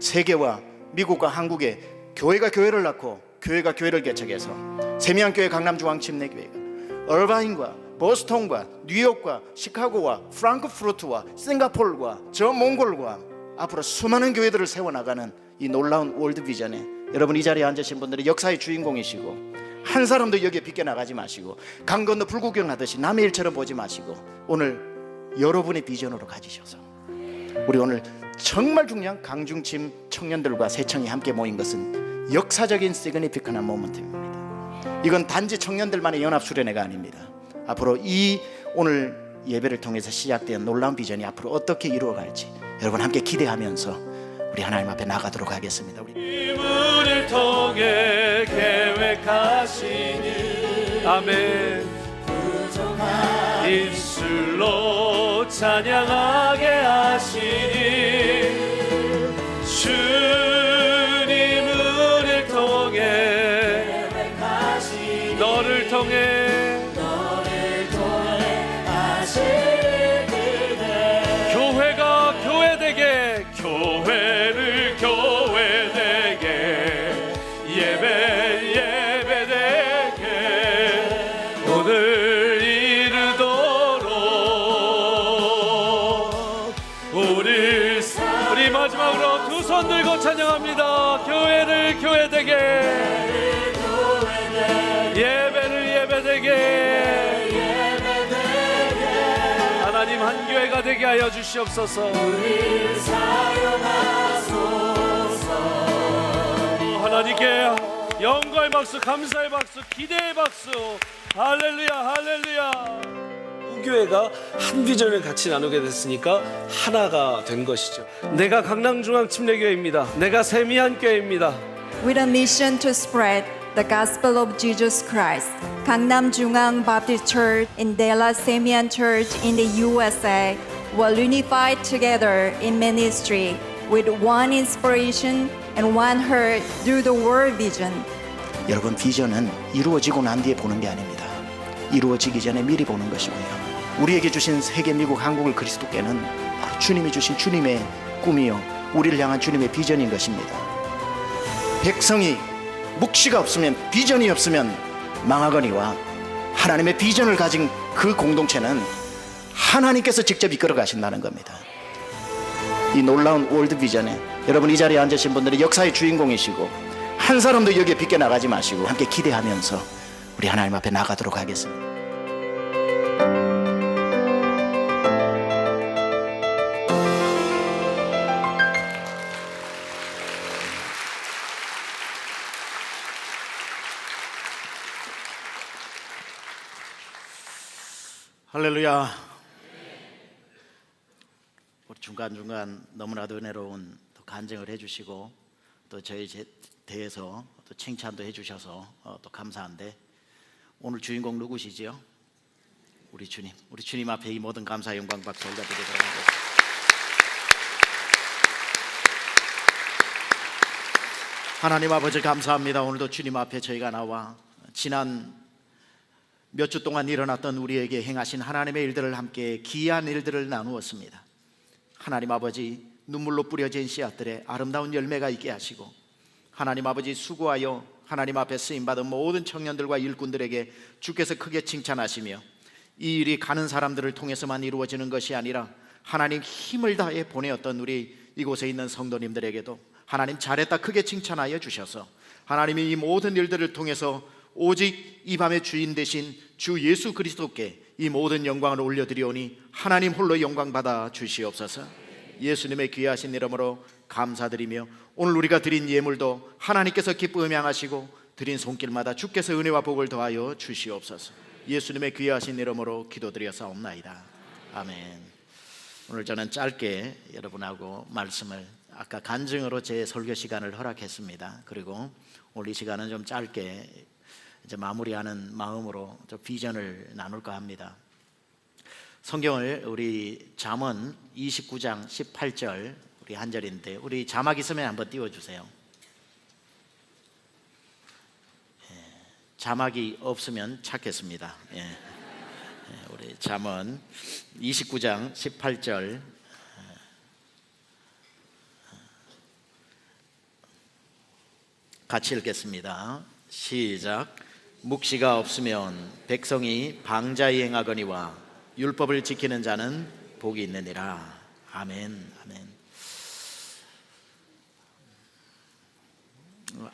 세계와 미국과 한국에 교회가 교회를 낳고 교회가 교회를 개척해서 세미안교회 강남중앙침례교회가 얼바인과 보스턴과 뉴욕과 시카고와 프랑크푸르트와 싱가포르와 저 몽골과 앞으로 수많은 교회들을 세워나가는 이 놀라운 월드비전에 여러분, 이 자리에 앉으신 분들이 역사의 주인공이시고 한 사람도 여기에 비껴나가지 마시고 강 건너 불구경하듯이 남의 일처럼 보지 마시고 오늘 여러분의 비전으로 가지셔서 우리 오늘 정말 중요한 강중침 청년들과 세청이 함께 모인 것은 역사적인 시그니피컨한 모먼트입니다. 이건 단지 청년들만의 연합수련회가 아닙니다. 앞으로 이 오늘 예배를 통해서 시작된 놀라운 비전이 앞으로 어떻게 이루어갈지 여러분 함께 기대하면서 우리 하나님 앞에 나가도록 하겠습니다. 이문을 통해 계획하시니 아멘. 부정한 입술로 찬양하게 하시니 주님을 통해 계획하시니 너를 통해 교회가 교회되게 교회를 교회되게 예배되게 오늘 이르도록 우리 마지막으로 두 손 들고 찬양합니다. 교회를 교회되게 예배를 예배되게 하나님 한 교회가 되게 하여 주시옵소서. 우리 사용하소서. 하나님께 영광의 박수, 감사의 박수, 기대의 박수. 할렐루야, 할렐루야. 교회가 한 비전을 같이 나누게 됐으니까 하나가 된 것이죠. 내가 강남중앙침례교회입니다. 내가 세미안교회입니다. With a mission to spread the gospel of Jesus Christ, Gangnam Jungang Baptist Church and Dallas Semian Church in the USA were unified together in ministry with one inspiration and one heart through the world vision. 여러분, 비전은 이루어지고 난 뒤에 보는 게 아닙니다. 이루어지기 전에 미리 보는 것이고요. 우리에게 주신 세계, 미국, 한국을 그리스도께는 바로 주님이 주신 주님의 꿈이요, 우리를 향한 주님의 비전인 것입니다. 백성이 묵시가 없으면, 비전이 없으면 망하거니와 하나님의 비전을 가진 그 공동체는 하나님께서 직접 이끌어 가신다는 겁니다. 이 놀라운 월드 비전에 여러분, 이 자리에 앉으신 분들이 역사의 주인공이시고 한 사람도 여기에 비껴나가지 마시고 함께 기대하면서 우리 하나님 앞에 나가도록 하겠습니다. 할렐루야. 우리 중간중간 너무나도 은혜로운 또 간증을 해주시고 또 저희 대해서 또 칭찬도 해주셔서 또 감사한데, 오늘 주인공 누구시지요? 우리 주님 앞에 이 모든 감사 영광 박수 올려드리도록 하겠습니다. 하나님 아버지 감사합니다. 오늘도 주님 앞에 저희가 나와 지난 몇 주 동안 일어났던 우리에게 행하신 하나님의 일들을 함께 귀한 일들을 나누었습니다. 하나님 아버지, 눈물로 뿌려진 씨앗들의 아름다운 열매가 있게 하시고, 하나님 아버지 수고하여 하나님 앞에 쓰임받은 모든 청년들과 일꾼들에게 주께서 크게 칭찬하시며, 이 일이 가는 사람들을 통해서만 이루어지는 것이 아니라 하나님 힘을 다해 보내었던 우리 이곳에 있는 성도님들에게도 하나님 잘했다 크게 칭찬하여 주셔서, 하나님이 이 모든 일들을 통해서 오직 이 밤의 주인 되신 주 예수 그리스도께 이 모든 영광을 올려드리오니 하나님 홀로 영광 받아 주시옵소서. 예수님의 귀하신 이름으로 감사드리며, 오늘 우리가 드린 예물도 하나님께서 기뻐 음양하시고 드린 손길마다 주께서 은혜와 복을 더하여 주시옵소서. 예수님의 귀하신 이름으로 기도드렸사옵나이다. 아멘. 오늘 저는 짧게 여러분하고 말씀을, 아까 간증으로 제 설교 시간을 허락했습니다. 그리고 오늘 이 시간은 좀 짧게 이제 마무리하는 마음으로 좀 비전을 나눌까 합니다. 성경을 우리 잠언 29장 18절 우리 한 절인데, 우리 자막 있으면 한번 띄워주세요. 자막이 없으면 찾겠습니다. 우리 잠언 29장 18절 같이 읽겠습니다. 시작. 묵시가 없으면 백성이 방자히 행하거니와 율법을 지키는 자는 복이 있느니라. 아멘. 아멘.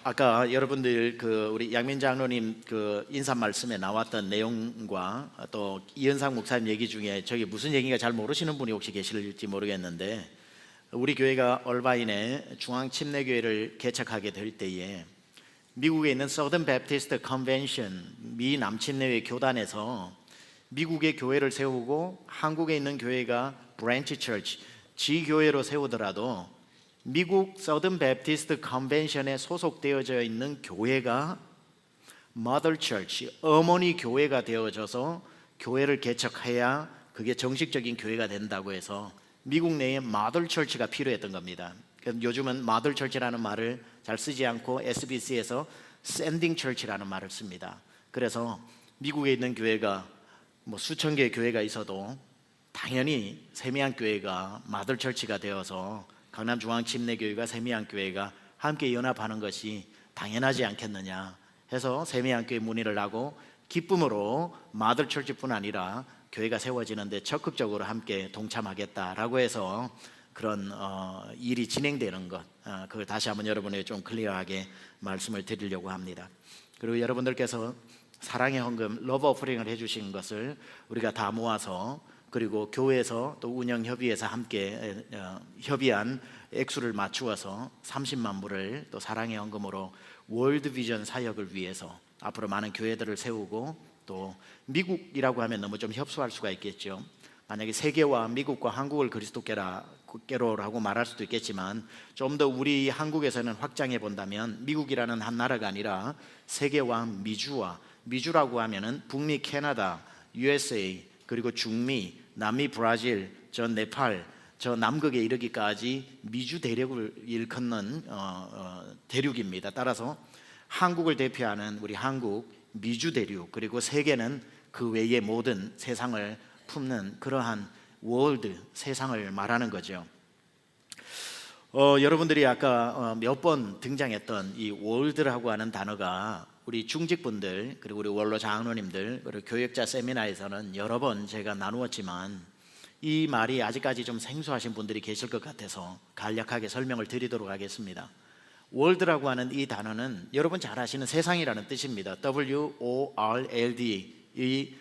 아까 여러분들 우리 양민 장로님 인사 말씀에 나왔던 내용과 또 이현상 목사님 얘기 중에 저게 무슨 얘기인가 잘 모르시는 분이 혹시 계실지 모르겠는데, 우리 교회가 얼바인에 중앙 침례교회를 개척하게 될 때에 미국에 있는 서던 베프티스트 컨벤션 미 남침례회 교단에서 미국의 교회를 세우고 한국에 있는 교회가 브랜치 처치 지교회로 세우더라도 미국 서던 베프티스트 컨벤션에 소속되어져 있는 교회가 머더 처치 어머니 교회가 되어져서 교회를 개척해야 그게 정식적인 교회가 된다고 해서 미국 내에 머더 처치가 필요했던 겁니다. 요즘은 머더 처치라는 말을 잘 쓰지 않고 SBC에서 샌딩 처치라는 말을 씁니다. 그래서 미국에 있는 교회가 뭐 수천 개의 교회가 있어도 당연히 세미한 교회가 머더 처치가 되어서 강남중앙침례교회가 세미한 교회가 함께 연합하는 것이 당연하지 않겠느냐 해서 세미한 교회 문의를 하고 기쁨으로 머더 처치뿐 아니라 교회가 세워지는데 적극적으로 함께 동참하겠다라고 해서 그런 일이 진행되는 것, 그걸 다시 한번 여러분에게 좀 클리어하게 말씀을 드리려고 합니다. 그리고 여러분들께서 사랑의 헌금, 러브 오퍼링을 해주신 것을 우리가 다 모아서, 그리고 교회에서 또 운영협의회에서 함께 협의한 액수를 맞추어서 30만 불을 또 사랑의 헌금으로 월드비전 사역을 위해서 앞으로 많은 교회들을 세우고, 또 미국이라고 하면 너무 좀 협소할 수가 있겠죠. 만약에 세계와 미국과 한국을 그리스도께로라고 말할 수도 있겠지만, 좀 더 우리 한국에서는 확장해 본다면 미국이라는 한 나라가 아니라 세계와 미주라고 하면은 북미 캐나다, USA, 그리고 중미, 남미 브라질, 저 네팔, 저 남극에 이르기까지 미주 대륙을 일컫는 대륙입니다. 따라서 한국을 대표하는 우리 한국, 미주 대륙, 그리고 세계는 그 외의 모든 세상을 품는 그러한 월드, 세상을 말하는 거죠. 여러분들이 아까 몇 번 등장했던 이 월드라고 하는 단어가 우리 중직분들 그리고 우리 원로 장로님들 그리고 교역자 세미나에서는 여러 번 제가 나누었지만 이 말이 아직까지 좀 생소하신 분들이 계실 것 같아서 간략하게 설명을 드리도록 하겠습니다. 월드라고 하는 이 단어는 여러분 잘 아시는 세상이라는 뜻입니다. WORLD 이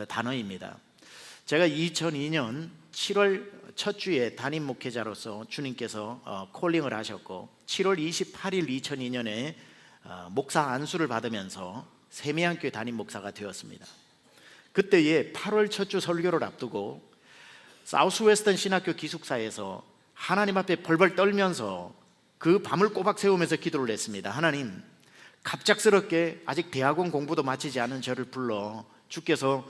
단어입니다. 제가 2002년 7월 첫 주에 담임 목회자로서 주님께서 콜링을 하셨고 7월 28일 2002년에 목사 안수를 받으면서 세미안교회 담임 목사가 되었습니다. 그때에 8월 첫 주 설교를 앞두고 사우스웨스턴 신학교 기숙사에서 하나님 앞에 벌벌 떨면서 그 밤을 꼬박 새우면서 기도를 했습니다. 하나님, 갑작스럽게 아직 대학원 공부도 마치지 않은 저를 불러 주께서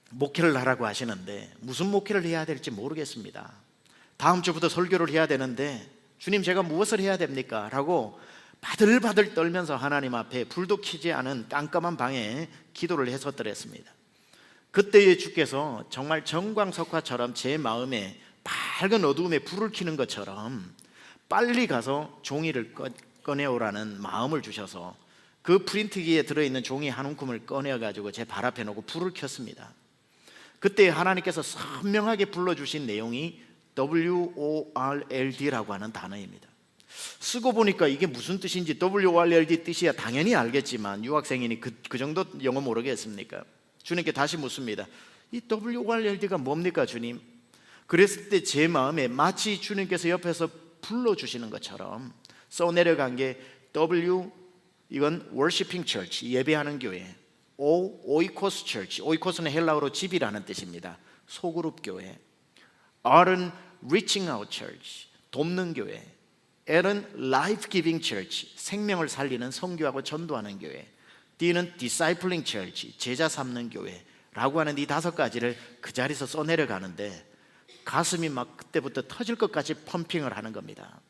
목회를 하라고 하시는데 무슨 목회를 해야 될지 모르겠습니다. 다음 주부터 설교를 해야 되는데 주님 제가 무엇을 해야 됩니까? 라고 바들바들 떨면서 하나님 앞에 불도 켜지 않은 깜깜한 방에 기도를 했었더랬습니다. 그때에 주께서 정말 정광석화처럼 제 마음에 밝은 어두움에 불을 켜는 것처럼 빨리 가서 종이를 꺼내오라는 마음을 주셔서 그 프린트기에 들어있는 종이 한 움큼을 꺼내가지고 제 발 앞에 놓고 불을 켰습니다. 그때 하나님께서 선명하게 불러주신 내용이 WORLD라고 하는 단어입니다. 쓰고 보니까 이게 무슨 뜻인지 WORLD 뜻이야 당연히 알겠지만 유학생이니 그 정도 영어 모르겠습니까? 주님께 다시 묻습니다. 이 WORLD가 뭡니까 주님? 그랬을 때 제 마음에 마치 주님께서 옆에서 불러주시는 것처럼 써내려간 게 W 이건 Worshiping Church 예배하는 교회, 오이코스 Church 오이코스는 헬라어로 집이라는 뜻입니다. 소그룹 교회, R은 Reaching Out Church 돕는 교회, L은 Life Giving Church 생명을 살리는 선교하고 전도하는 교회, D는 Discipling Church 제자 삼는 교회라고 하는 이 5가지를 그 자리에서 써내려가는데 가슴이 막 그때부터 터질 것까지 펌핑을 하는 겁니다.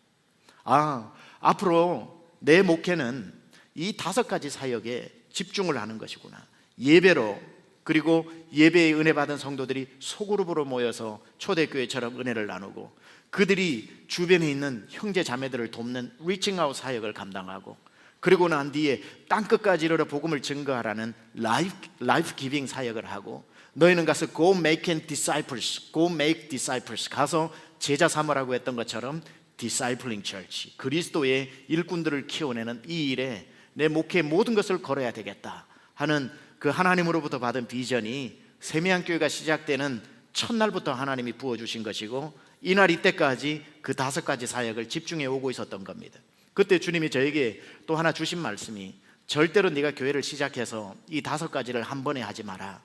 앞으로 내 목회는 이 5가지 사역에 집중을 하는 것이구나. 예배로, 그리고 예배의 은혜 받은 성도들이 소그룹으로 모여서 초대교회처럼 은혜를 나누고 그들이 주변에 있는 형제 자매들을 돕는 리칭아웃 사역을 감당하고 그리고 난 뒤에 땅끝까지 이르러 복음을 증거하라는 라이프 기빙 사역을 하고 너희는 가서 go make disciples, go make disciples 가서 제자 삼으라고 했던 것처럼 discipling church 그리스도의 일꾼들을 키워내는 이 일에 내 목회의 모든 것을 걸어야 되겠다 하는 그 하나님으로부터 받은 비전이 세미안교회가 시작되는 첫날부터 하나님이 부어주신 것이고 이날 이때까지 그 5가지 사역을 집중해 오고 있었던 겁니다. 그때 주님이 저에게 또 하나 주신 말씀이 절대로 네가 교회를 시작해서 이 5가지를 한 번에 하지 마라.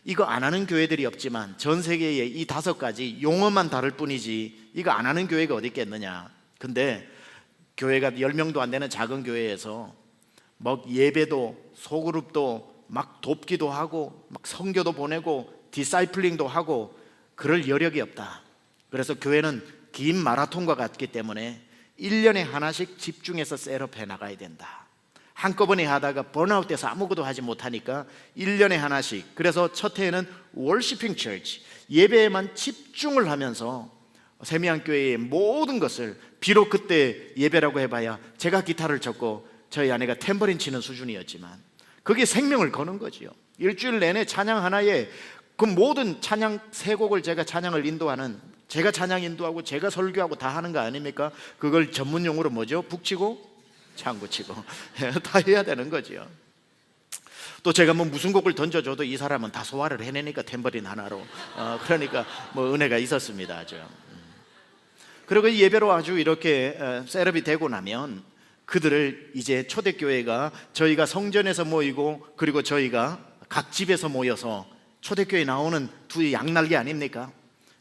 이거 안 하는 교회들이 없지만 전 세계에 이 5가지 용어만 다를 뿐이지 이거 안 하는 교회가 어디 있겠느냐. 근데 교회가 10명도 안 되는 작은 교회에서 막 예배도 소그룹도 막 돕기도 하고 막 선교도 보내고 디사이플링도 하고 그럴 여력이 없다. 그래서 교회는 긴 마라톤과 같기 때문에 1년에 하나씩 집중해서 셋업해 나가야 된다. 한꺼번에 하다가 번아웃돼서 아무것도 하지 못하니까 1년에 하나씩. 그래서 첫 해에는 월시핑 처치 예배에만 집중을 하면서 세미안교회의 모든 것을 비록 그때 예배라고 해봐야 제가 기타를 쳤고 저희 아내가 탬버린 치는 수준이었지만 그게 생명을 거는 거지요. 일주일 내내 찬양 하나에 그 모든 찬양 3곡을 제가 찬양을 인도하는 제가 찬양 인도하고 제가 설교하고 다 하는 거 아닙니까? 그걸 전문 용어로 뭐죠? 북치고 장구치고 다 해야 되는 거죠. 또 제가 뭐 무슨 곡을 던져줘도 이 사람은 다 소화를 해내니까 탬버린 하나로 그러니까 뭐 은혜가 있었습니다. 아주. 그리고 예배로 아주 이렇게 셋업이 되고 나면 그들을 이제 초대교회가 저희가 성전에서 모이고 그리고 저희가 각 집에서 모여서 초대교회 나오는 두 양날개 아닙니까?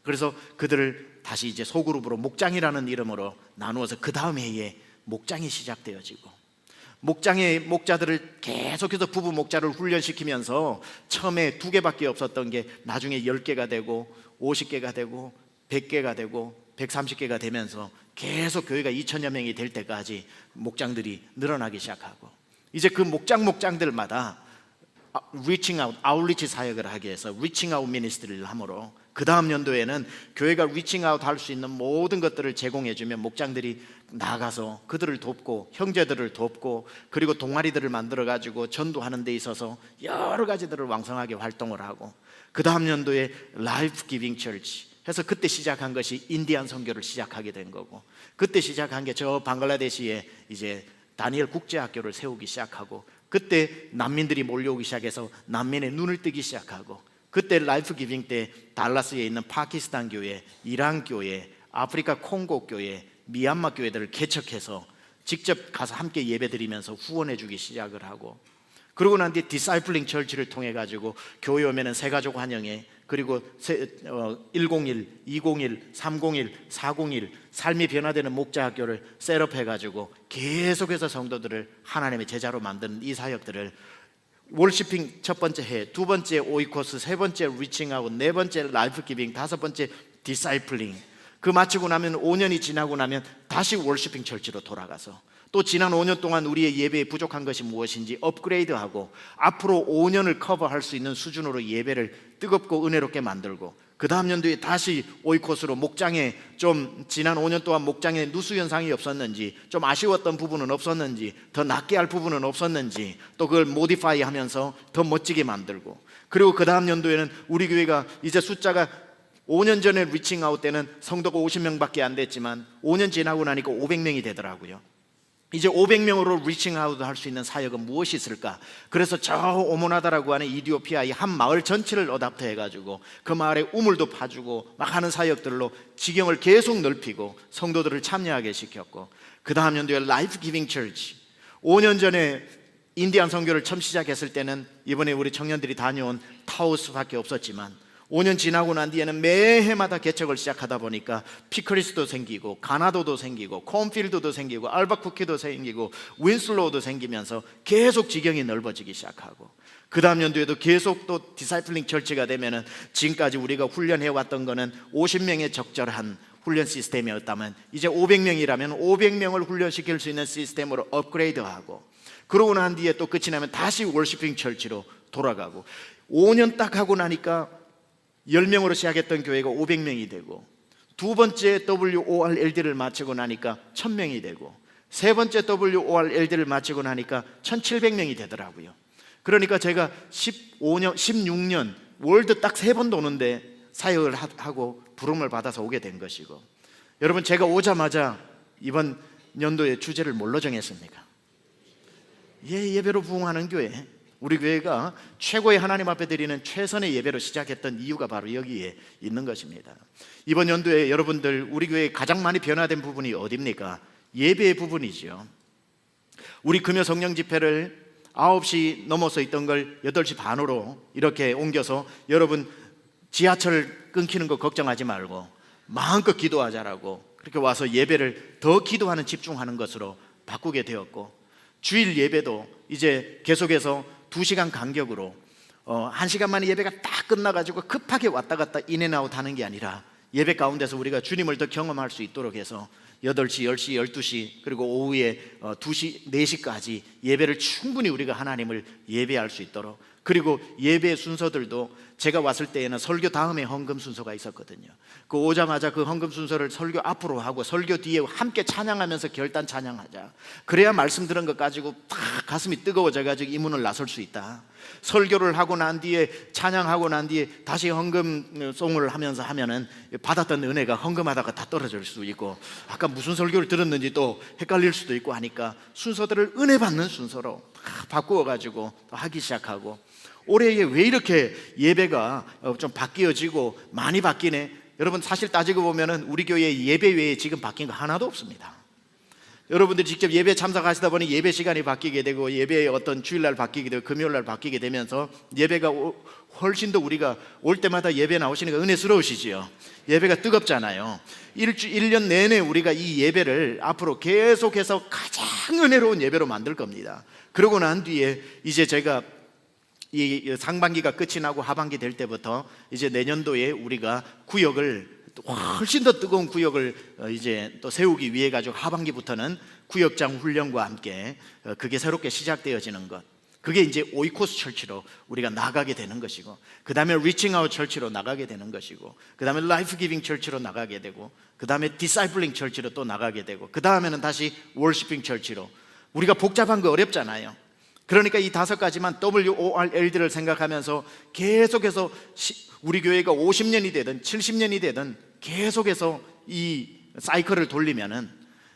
그래서 그들을 다시 이제 소그룹으로 목장이라는 이름으로 나누어서 그 다음 해에 목장이 시작되어지고 목장의 목자들을 계속해서 부부 목자를 훈련시키면서 처음에 2개밖에 없었던 게 나중에 10개가 되고 50개가 되고 100개가 되고 130개가 되면서 계속 교회가 2000여 명이 될 때까지 목장들이 늘어나기 시작하고 이제 그 목장들마다 리칭 아웃, 아울리치 사역을 하기 위해서 리칭 아웃 미니스트리를 함으로 그 다음 연도에는 교회가 리칭 아웃 할 수 있는 모든 것들을 제공해 주면 목장들이 나가서 그들을 돕고 형제들을 돕고 그리고 동아리들을 만들어 가지고 전도하는 데 있어서 여러 가지들을 왕성하게 활동을 하고 그 다음 연도에 라이프 기빙 처치 해서 그때 시작한 것이 인디안 선교를 시작하게 된 거고 그때 시작한 게 저 방글라데시에 이제 다니엘 국제학교를 세우기 시작하고 그때 난민들이 몰려오기 시작해서 난민의 눈을 뜨기 시작하고 그때 라이프 기빙 때 달라스에 있는 파키스탄 교회, 이란 교회, 아프리카 콩고 교회, 미얀마 교회들을 개척해서 직접 가서 함께 예배드리면서 후원해 주기 시작을 하고 그러고 난 뒤에 디사이플링 철치를 통해 가지고 교회 오면은 새가족 환영회 그리고 101, 201, 301, 401 삶이 변화되는 목자학교를 셋업해 가지고 계속해서 성도들을 하나님의 제자로 만드는 이 사역들을 월시핑 첫 번째 해, 두 번째 오이코스, 세 번째 리칭아웃, 네 번째 라이프 기빙, 다섯 번째 디사이플링 그 마치고 나면 5년이 지나고 나면 다시 월시핑 철치로 돌아가서 또 지난 5년 동안 우리의 예배에 부족한 것이 무엇인지 업그레이드하고 앞으로 5년을 커버할 수 있는 수준으로 예배를 뜨겁고 은혜롭게 만들고 그 다음 연도에 다시 오이코스로 목장에 좀 지난 5년 동안 목장에 누수 현상이 없었는지 좀 아쉬웠던 부분은 없었는지 더 낫게 할 부분은 없었는지 또 그걸 모디파이 하면서 더 멋지게 만들고 그리고 그 다음 연도에는 우리 교회가 이제 숫자가 5년 전에 리칭아웃 때는 성도가 50명밖에 안 됐지만 5년 지나고 나니까 500명이 되더라고요. 이제 500명으로 리칭아웃 할 수 있는 사역은 무엇이 있을까? 그래서 저 오모나다라고 하는 이디오피아의 한 마을 전체를 어답터 해가지고 그 마을에 우물도 파주고 막 하는 사역들로 지경을 계속 넓히고 성도들을 참여하게 시켰고 그 다음 연도에 라이프 기빙 처치 5년 전에 인디안 선교를 처음 시작했을 때는 이번에 우리 청년들이 다녀온 타우스밖에 없었지만 5년 지나고 난 뒤에는 매해마다 개척을 시작하다 보니까 피크리스도 생기고 가나도도 생기고 콘필드도 생기고 알바쿠키도 생기고 윈슬로우도 생기면서 계속 지경이 넓어지기 시작하고 그 다음 연도에도 계속 또 디사이플링 철치가 되면은 지금까지 우리가 훈련해 왔던 거는 50명의 적절한 훈련 시스템이었다면 이제 500명이라면 500명을 훈련시킬 수 있는 시스템으로 업그레이드하고 그러고 난 뒤에 또 끝이 나면 다시 월시핑 철치로 돌아가고 5년 딱 하고 나니까 10명으로 시작했던 교회가 500명이 되고 두 번째 WORLD를 마치고 나니까 1000명이 되고 세 번째 WORLD를 마치고 나니까 1700명이 되더라고요. 그러니까 제가 15년, 16년 월드 딱 3번 도는데 사역을 하고 부름을 받아서 오게 된 것이고 여러분 제가 오자마자 이번 연도의 주제를 뭘로 정했습니까? 예배로 부흥하는 교회 우리 교회가 최고의 하나님 앞에 드리는 최선의 예배로 시작했던 이유가 바로 여기에 있는 것입니다. 이번 연도에 여러분들 우리 교회에 가장 많이 변화된 부분이 어디입니까? 예배의 부분이죠. 우리 금요 성령 집회를 9시 넘어서 있던 걸 8시 반으로 이렇게 옮겨서 여러분 지하철 끊기는 거 걱정하지 말고 마음껏 기도하자라고 그렇게 와서 예배를 더 기도하는 집중하는 것으로 바꾸게 되었고 주일 예배도 이제 계속해서 2시간 간격으로 1시간 만에 예배가 딱 끝나가지고 급하게 왔다 갔다 인앤아웃 하는 게 아니라 예배 가운데서 우리가 주님을 더 경험할 수 있도록 해서 8시, 10시, 12시 그리고 오후에 2시, 4시까지 예배를 충분히 우리가 하나님을 예배할 수 있도록 그리고 예배 순서들도 제가 왔을 때에는 설교 다음에 헌금 순서가 있었거든요. 그 오자마자 그 헌금 순서를 설교 앞으로 하고 설교 뒤에 함께 찬양하면서 결단 찬양하자. 그래야 말씀 들은 것 가지고 다 가슴이 뜨거워져 가지고 이 문을 나설 수 있다. 설교를 하고 난 뒤에 찬양하고 난 뒤에 다시 헌금송을 하면서 하면은 받았던 은혜가 헌금하다가 다 떨어질 수도 있고 아까 무슨 설교를 들었는지 또 헷갈릴 수도 있고 하니까 순서들을 은혜 받는 순서로 다 바꾸어 가지고 하기 시작하고 올해에 왜 이렇게 예배가 좀 바뀌어지고 많이 바뀌네. 여러분 사실 따지고 보면은 우리 교회 예배 외에 지금 바뀐 거 하나도 없습니다. 여러분들이 직접 예배 참석하시다 보니 예배 시간이 바뀌게 되고 예배의 어떤 주일날 바뀌게 되고 금요일날 바뀌게 되면서 예배가 훨씬 더 우리가 올 때마다 예배 나오시니까 은혜스러우시지요. 예배가 뜨겁잖아요. 1년 내내 우리가 이 예배를 앞으로 계속해서 가장 은혜로운 예배로 만들 겁니다. 그러고 난 뒤에 이제 제가 이 상반기가 끝이 나고 하반기 될 때부터 이제 내년도에 우리가 구역을 훨씬 더 뜨거운 구역을 이제 또 세우기 위해 가지고 하반기부터는 구역장 훈련과 함께 그게 새롭게 시작되어지는 것 그게 이제 오이코스 철치로 우리가 나가게 되는 것이고, 그 다음에 리칭 아웃 철치로 나가게 되는 것이고, 그 다음에 라이프 기빙 철치로 나가게 되고, 그 다음에 디사이플링 철치로 또 나가게 되고, 그 다음에는 다시 월시핑 철치로. 우리가 복잡한 거 어렵잖아요. 그러니까 이 5가지만 WORLD를 생각하면서 계속해서 우리 교회가 50년이 되든 70년이 되든 계속해서 이 사이클을 돌리면은,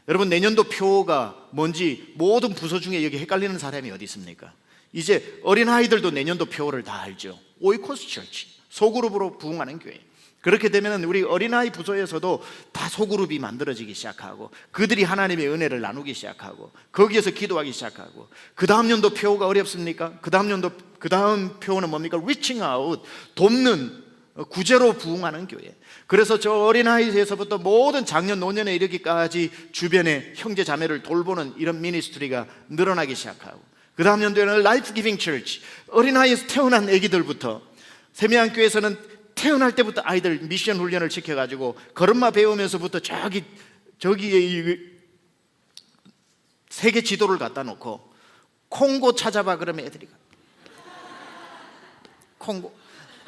여러분 내년도 표가 뭔지 모든 부서 중에 여기 헷갈리는 사람이 어디 있습니까? 이제 어린아이들도 내년도 표를 다 알죠. 오이코스 철치, 소그룹으로 부흥하는 교회. 그렇게 되면 우리 어린아이 부서에서도 다 소그룹이 만들어지기 시작하고, 그들이 하나님의 은혜를 나누기 시작하고, 거기에서 기도하기 시작하고, 그 다음 연도 표가 어렵습니까? 그 다음 표는 뭡니까? Reaching out, 돕는, 구제로 부흥하는 교회. 그래서 저 어린아이에서부터 모든 작년 노년에 이르기까지 주변의 형제 자매를 돌보는 이런 미니스트리가 늘어나기 시작하고, 그 다음 연도에는 라이프 기빙 철치, 어린아이에서 태어난 아기들부터, 세미안교회에서는 태어날 때부터 아이들 미션 훈련을 시켜가지고 걸음마 배우면서부터 저기에 세계 지도를 갖다 놓고 콩고 찾아봐 그러면 애들이 콩고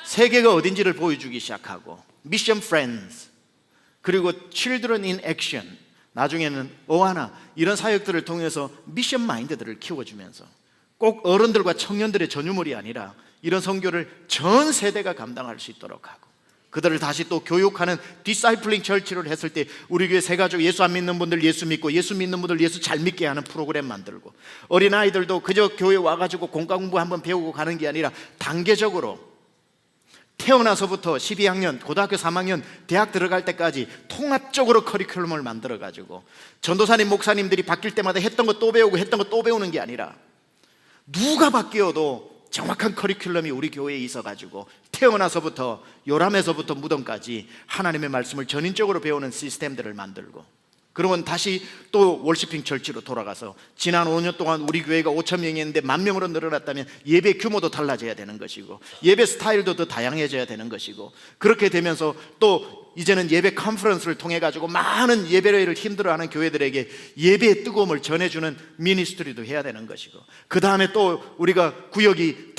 세계가 어딘지를 보여주기 시작하고, 미션 프렌즈, 그리고 Children in Action, 나중에는 어하나 이런 사역들을 통해서 미션 마인드들을 키워주면서 꼭 어른들과 청년들의 전유물이 아니라 이런 선교를 전 세대가 감당할 수 있도록 하고, 그들을 다시 또 교육하는 디사이플링 철치를 했을 때 우리 교회 새가족 예수 안 믿는 분들 예수 믿고, 예수 믿는 분들 예수 잘 믿게 하는 프로그램 만들고, 어린아이들도 그저 교회 와가지고 공과 공부 한번 배우고 가는 게 아니라 단계적으로 태어나서부터 12학년, 고등학교 3학년, 대학 들어갈 때까지 통합적으로 커리큘럼을 만들어가지고, 전도사님, 목사님들이 바뀔 때마다 했던 거 또 배우고 했던 거 또 배우는 게 아니라 누가 바뀌어도 정확한 커리큘럼이 우리 교회에 있어가지고 태어나서부터 요람에서부터 무덤까지 하나님의 말씀을 전인적으로 배우는 시스템들을 만들고, 그러면 다시 또 월시핑 철치로 돌아가서 지난 5년 동안 우리 교회가 5,000명이었는데 10,000명으로 늘어났다면 예배 규모도 달라져야 되는 것이고, 예배 스타일도 더 다양해져야 되는 것이고, 그렇게 되면서 또 이제는 예배 컨퍼런스를 통해 가지고 많은 예배를 힘들어하는 교회들에게 예배의 뜨거움을 전해주는 미니스트리도 해야 되는 것이고, 그 다음에 또 우리가 구역이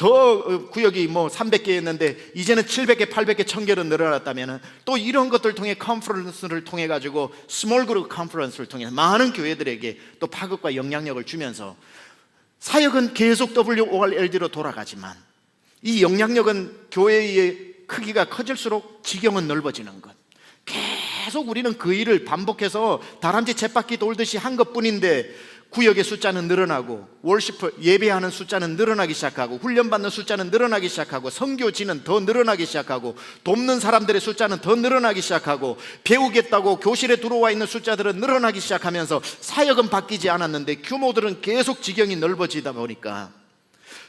뭐 300개였는데 이제는 700개, 800개, 1000개로 늘어났다면 또 이런 것들 통해 컨퍼런스를 통해 가지고 스몰 그룹 컨퍼런스를 통해서 많은 교회들에게 또 파급과 영향력을 주면서 사역은 계속 WORLD로 돌아가지만 이 영향력은 교회의 크기가 커질수록 지경은 넓어지는 것. 계속 우리는 그 일을 반복해서 다람쥐 쳇바퀴 돌듯이 한 것뿐인데 구역의 숫자는 늘어나고, 월시퍼 예배하는 숫자는 늘어나기 시작하고, 훈련받는 숫자는 늘어나기 시작하고, 선교지는 더 늘어나기 시작하고, 돕는 사람들의 숫자는 더 늘어나기 시작하고, 배우겠다고 교실에 들어와 있는 숫자들은 늘어나기 시작하면서 사역은 바뀌지 않았는데 규모들은 계속 지경이 넓어지다 보니까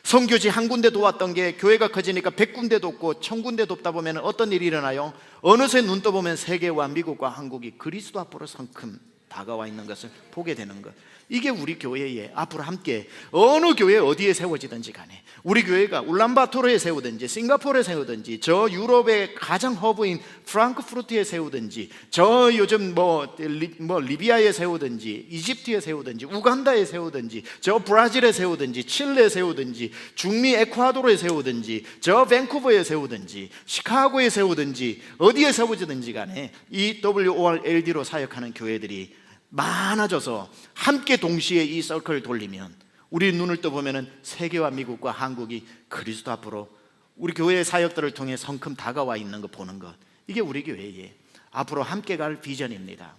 선교지 한 군데 도왔던 게 교회가 커지니까 100군데 돕고 1000군데 돕다 보면 어떤 일이 일어나요? 어느새 눈 떠보면 세계와 미국과 한국이 그리스도 앞으로 성큼 다가와 있는 것을 보게 되는 것. 이게 우리 교회에 앞으로 함께 어느 교회 어디에 세워지든지 간에, 우리 교회가 울란바토르에 세우든지 싱가포르에 세우든지, 저 유럽의 가장 허브인 프랑크푸르트에 세우든지, 저 요즘 리비아에 세우든지, 이집트에 세우든지, 우간다에 세우든지, 저 브라질에 세우든지, 칠레에 세우든지, 중미 에콰도르에 세우든지, 저 밴쿠버에 세우든지, 시카고에 세우든지, 어디에 세워지든지 간에 이 WORLD로 사역하는 교회들이 많아져서 함께 동시에 이 서클을 돌리면 우리 눈을 떠보면 세계와 미국과 한국이 그리스도 앞으로 우리 교회의 사역들을 통해 성큼 다가와 있는 거 보는 것, 이게 우리 교회의 앞으로 함께 갈 비전입니다.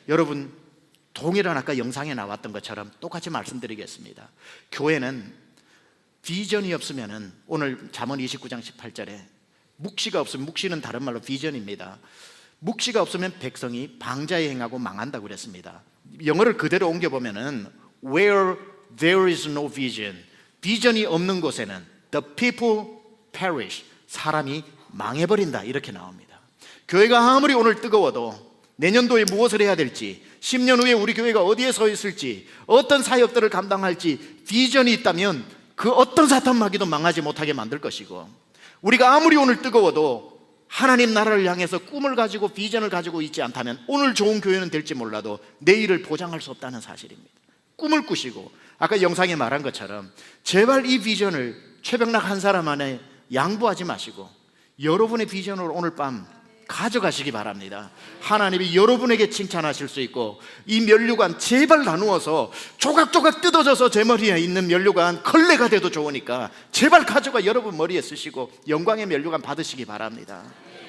여러분, 동일한 아까 영상에 나왔던 것처럼 똑같이 말씀드리겠습니다. 교회는 비전이 없으면, 오늘 잠언 29장 18절에 묵시가 없으면, 묵시는 다른 말로 비전입니다. 묵시가 없으면 백성이 방자에 행하고 망한다고 그랬습니다. 영어를 그대로 옮겨보면은 Where there is no vision, 비전이 없는 곳에는 the people perish, 사람이 망해버린다, 이렇게 나옵니다. 교회가 아무리 오늘 뜨거워도 내년도에 무엇을 해야 될지, 10년 후에 우리 교회가 어디에 서 있을지, 어떤 사역들을 감당할지 비전이 있다면 그 어떤 사탄마귀도 망하지 못하게 만들 것이고, 우리가 아무리 오늘 뜨거워도 하나님 나라를 향해서 꿈을 가지고 비전을 가지고 있지 않다면 오늘 좋은 교회는 될지 몰라도 내일을 보장할 수 없다는 사실입니다. 꿈을 꾸시고 아까 영상에 말한 것처럼 제발 이 비전을 최병락 한 사람 안에 양보하지 마시고 여러분의 비전으로 오늘 밤 가져가시기 바랍니다. 하나님이 여러분에게 칭찬하실 수 있고, 이 면류관 제발 나누어서 조각조각 뜯어져서 제 머리에 있는 면류관 걸레가 돼도 좋으니까 제발 가져가 여러분 머리에 쓰시고 영광의 면류관 받으시기 바랍니다.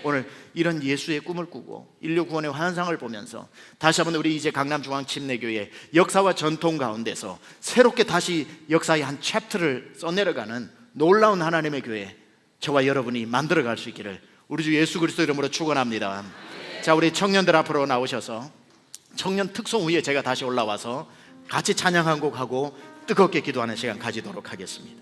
오늘 이런 예수의 꿈을 꾸고 인류 구원의 환상을 보면서 다시 한번 우리 이제 강남중앙침례교회 역사와 전통 가운데서 새롭게 다시 역사의 한 챕터를 써내려가는 놀라운 하나님의 교회, 저와 여러분이 만들어갈 수 있기를 우리 주 예수 그리스도 이름으로 축원합니다. 자, 우리 청년들 앞으로 나오셔서 청년 특송 후에 제가 다시 올라와서 같이 찬양 한 곡 하고 뜨겁게 기도하는 시간 가지도록 하겠습니다.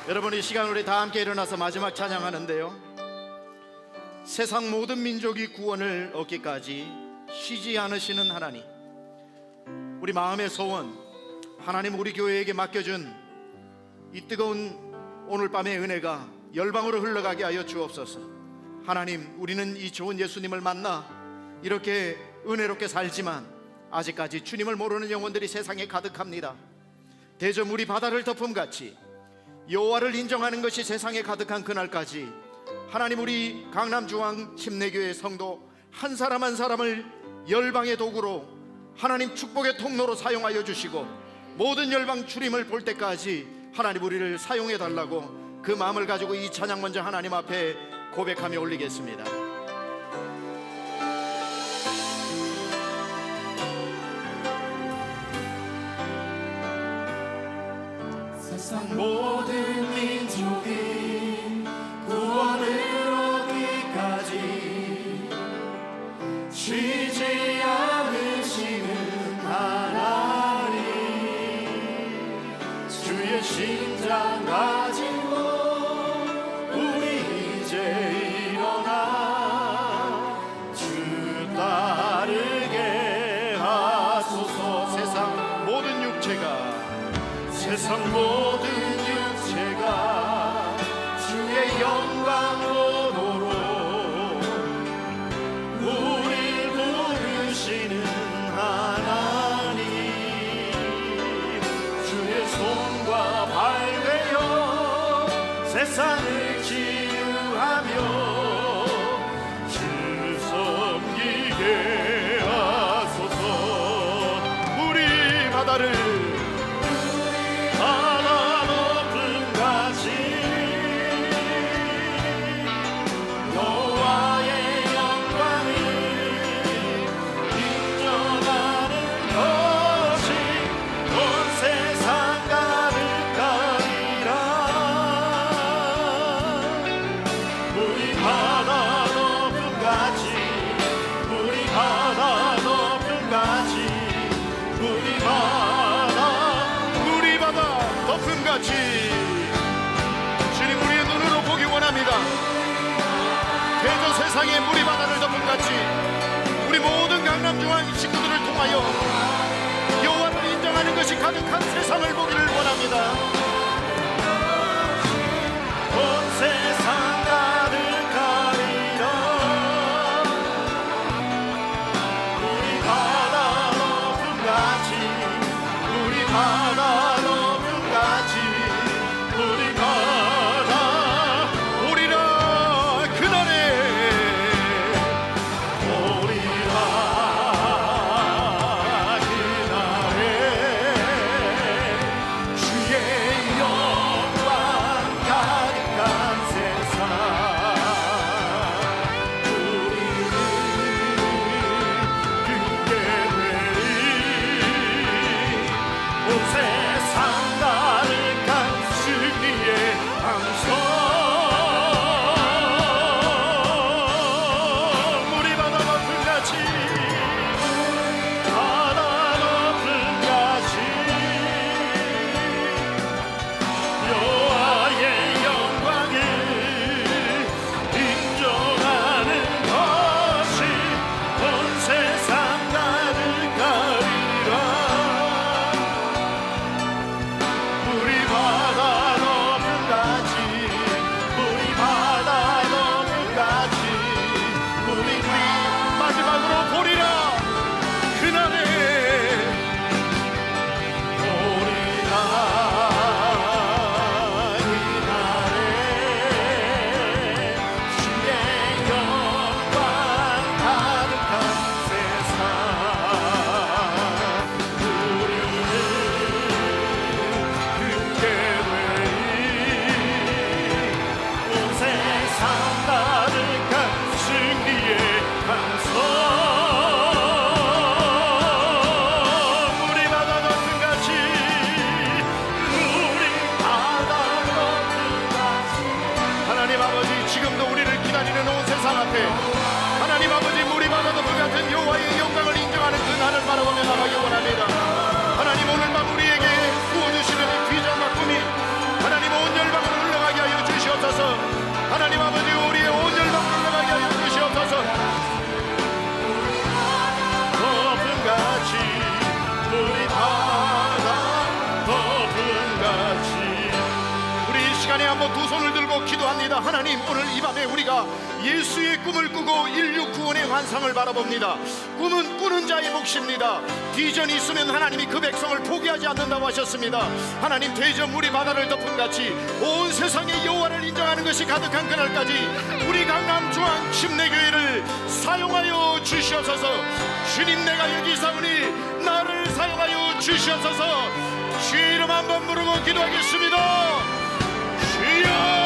여러분, 이 시간 우리 다 함께 일어나서 마지막 찬양하는데요, 세상 모든 민족이 구원을 얻기까지 쉬지 않으시는 하나님, 우리 마음의 소원, 하나님 우리 교회에게 맡겨준 이 뜨거운 오늘 밤의 은혜가 열방으로 흘러가게 하여 주옵소서. 하나님, 우리는 이 좋은 예수님을 만나 이렇게 은혜롭게 살지만 아직까지 주님을 모르는 영혼들이 세상에 가득합니다. 대저 물이 바다를 덮음같이 여호와를 인정하는 것이 세상에 가득한 그날까지 하나님, 우리 강남중앙 침례교회 성도 한 사람 한 사람을 열방의 도구로 하나님 축복의 통로로 사용하여 주시고 모든 열방 출임을 볼 때까지 하나님 우리를 사용해 달라고 그 마음을 가지고 이 찬양 먼저 하나님 앞에 고백하며 올리겠습니다. 세상 모든 민족이 구원을 얻기까지 쉬지 않으시는 하나님, 주의 심장 가지고 우리 이제 일어나 주 따르게 하소서. 세상 모든 육체가 주의 영광 보도록 우릴 부르시는 하나님, 주의 손과 발 되어 세상을 치유하며 주 섬기게 하소서. 우리 바다를 바다 높은 가지 여호와의 영광을 인정하는 것이 온 세상 가득하리라. 우리 바다 높은 가지, 우리 바다 높은 가지, 우리 바다 덮음 같이 주님, 우리의 눈으로 보기 원합니다. 대저 세상의 물이 바다를 덮음 같이 우리 모든 강남중앙 식구들을 통하여 여호와를 인정하는 것이 가득한 세상을 보기를 원합니다. 온 세상 가득하리라. 우리 바다 높은 가지, 우리 바다 높은 가지, 우리 바다 오리라 그날에 오리라 그날에 주의 시간에 한번 두 손을 들고 기도합니다. 하나님, 오늘 이 밤에 우리가 예수의 꿈을 꾸고 인류 구원의 환상을 바라봅니다. 꿈은 꾸는 자의 몫입니다. 비전이 있으면 하나님이 그 백성을 포기하지 않는다고 하셨습니다. 하나님, 대전 물이 바다를 덮은 같이 온 세상에 여호와를 인정하는 것이 가득한 그날까지 우리 강남중앙 침례교회를 사용하여 주시옵소서. 주님, 내가 여기 있사오니 나를 사용하여 주시옵소서. 주의 이름 한번 부르고 기도하겠습니다. 주여!